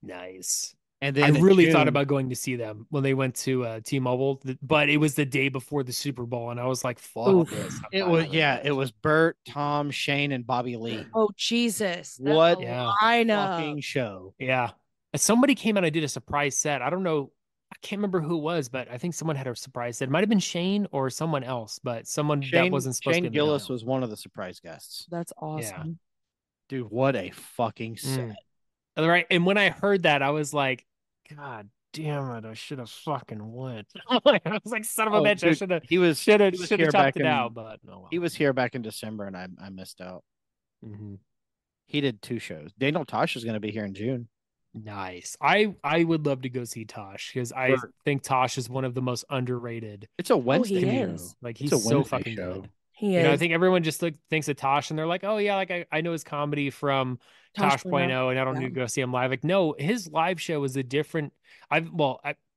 Nice.
And
I
then
really thought about going to see them when they went to T-Mobile, but it was the day before the Super Bowl, and I was like, "Fuck this!"
It was Bert, Tom, Shane, and Bobby Lee.
Oh Jesus!
What
lineup.
fucking show!
Yeah, somebody came out and did a surprise set. I don't know, I can't remember who it was, but I think someone had a surprise set. It might have been Shane or someone else, but someone that wasn't supposed to be.
Shane Gillis was one of the surprise guests.
That's awesome,
Yeah.
Dude. What a fucking set!
All right, and when I heard that, I was like, God damn it! I should have fucking went. I was like, son of a bitch!
Dude,
I should have.
He was
should have
here
chopped it out, but no. Well.
He was here back in December, and I missed out.
Mm-hmm.
He did 2 shows. Daniel Tosh is going to be here in June.
Nice. I would love to go see Tosh because I think Tosh is one of the most underrated.
It's a Wednesday
show.
Like he's so fucking
show.
good.
He is.
I think everyone just thinks of Tosh and they're like, oh yeah, like I know his comedy from Tosh Point and I don't need to go see him live. Like, no, his live show is a different. I'm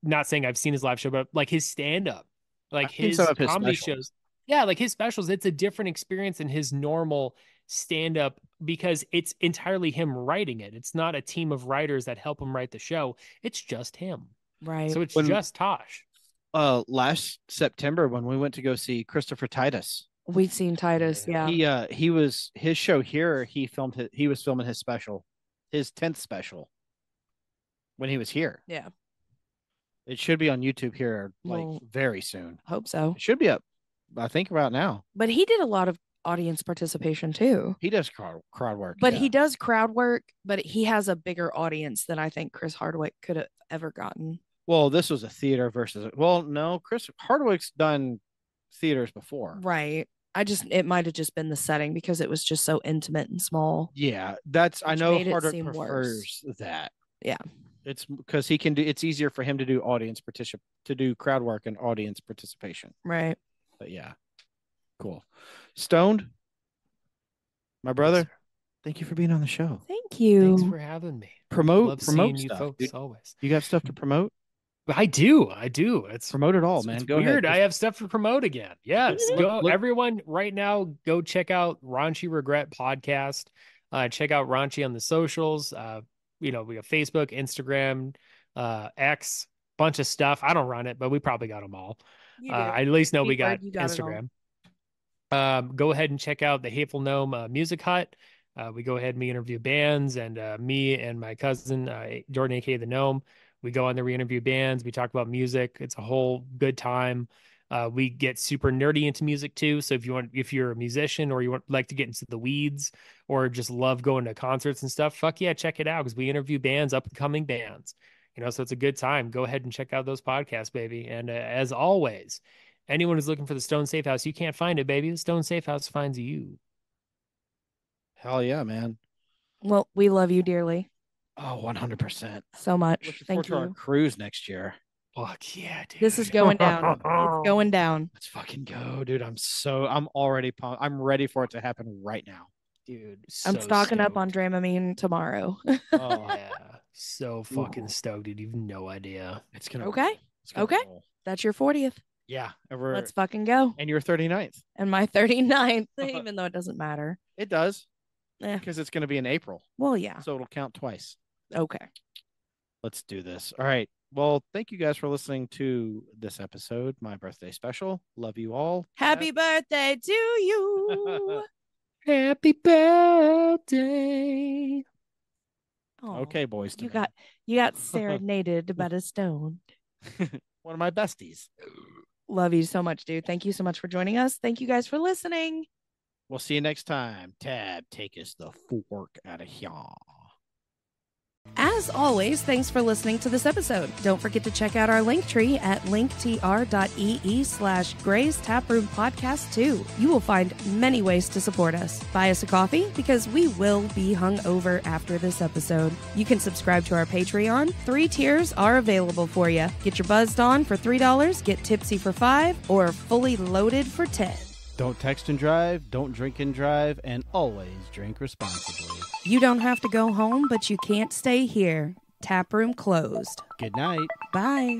not saying I've seen his live show, but like his stand-up, like his comedy shows. Yeah, like his specials, it's a different experience than his normal stand-up because it's entirely him writing it. It's not a team of writers that help him write the show. It's just him.
Right.
So it's just Tosh.
Last September when we went to go see Christopher Titus.
We'd seen Titus, yeah.
He was his show here. He was filming his special, his 10th special, when he was here.
Yeah,
it should be on YouTube here very soon.
Hope so.
It should be up, I think, about now.
But he did a lot of audience participation too.
He does crowd work,
but he does crowd work. But he has a bigger audience than I think Chris Hardwick could have ever gotten.
Well, this was a theater versus. Well, no, Chris Hardwick's done theaters before,
right? It might have just been the setting because it was just so intimate and small.
Yeah, I know Hardwick prefers that.
Yeah,
it's because he can do. It's easier for him to do crowd work and audience participation.
Right.
But yeah, cool. Stoned, my brother. Thank you for being on the show.
Thank you.
Thanks for having me.
Promote stuff,
you folks,
dude.
always.
You got stuff to promote?
I do. It's
promote it all, man.
It's
go
weird.
ahead.
I have stuff to promote again. Yes. Everyone right now, go check out Raunchy Regret podcast. Check out Raunchy on the socials. We have Facebook, Instagram, X, bunch of stuff. I don't run it, but we probably got them all. I at least know we got Instagram. Go ahead and check out the Hateful Gnome Music Hut. We go ahead and we interview bands, and me and my cousin Jordan, aka the Gnome, we go on there, we interview bands, we talk about music. It's a whole good time. We get super nerdy into music too. So if you're a musician or you like to get into the weeds or just love going to concerts and stuff, fuck yeah, check it out because we interview bands, up and coming bands. So it's a good time. Go ahead and check out those podcasts, baby. And as always, anyone who's looking for the Stone Safe House, you can't find it, baby. The Stone Safe House finds you.
Hell yeah, man.
Well, we love you dearly.
Oh, 100%.
So much.
Looking forward to our cruise next year.
Fuck yeah, dude.
This is going down. It's going down.
Let's fucking go, dude. I'm already pumped. I'm ready for it to happen right now.
Dude,
I'm
so
stocking up on
stoked.
Dramamine tomorrow.
Oh,
Yeah, so fucking
Ooh.
stoked, dude. You've no idea.
it's gonna
Okay.
roll. It's gonna
Okay.
roll.
That's your 40th.
Yeah,
Let's fucking go.
and you're 39th.
And my 39th, even though it doesn't matter.
It does
Eh,
because it's gonna be in April,
well, yeah.
so it'll count twice.
Okay.
Let's do this. All right. Well, thank you guys for listening to this episode, my birthday special. Love you all.
Happy birthday to you.
Happy birthday.
Aw,
Okay, boys.
You got serenaded by the stone.
One of my besties.
Love you so much, dude. Thank you so much for joining us. Thank you guys for listening.
We'll see you next time. Tab, take us the fork out of here.
As always, thanks for listening to this episode. Don't forget to check out our link tree at linktr.ee/Gray's Taproom Podcast 2. You will find many ways to support us. Buy us a coffee because we will be hungover after this episode. You can subscribe to our Patreon. 3 tiers are available for you. Get your buzzed on for $3, get tipsy for $5, or fully loaded for $10.
Don't text and drive, don't drink and drive, and always drink responsibly.
You don't have to go home, but you can't stay here. Taproom closed.
Good night.
Bye.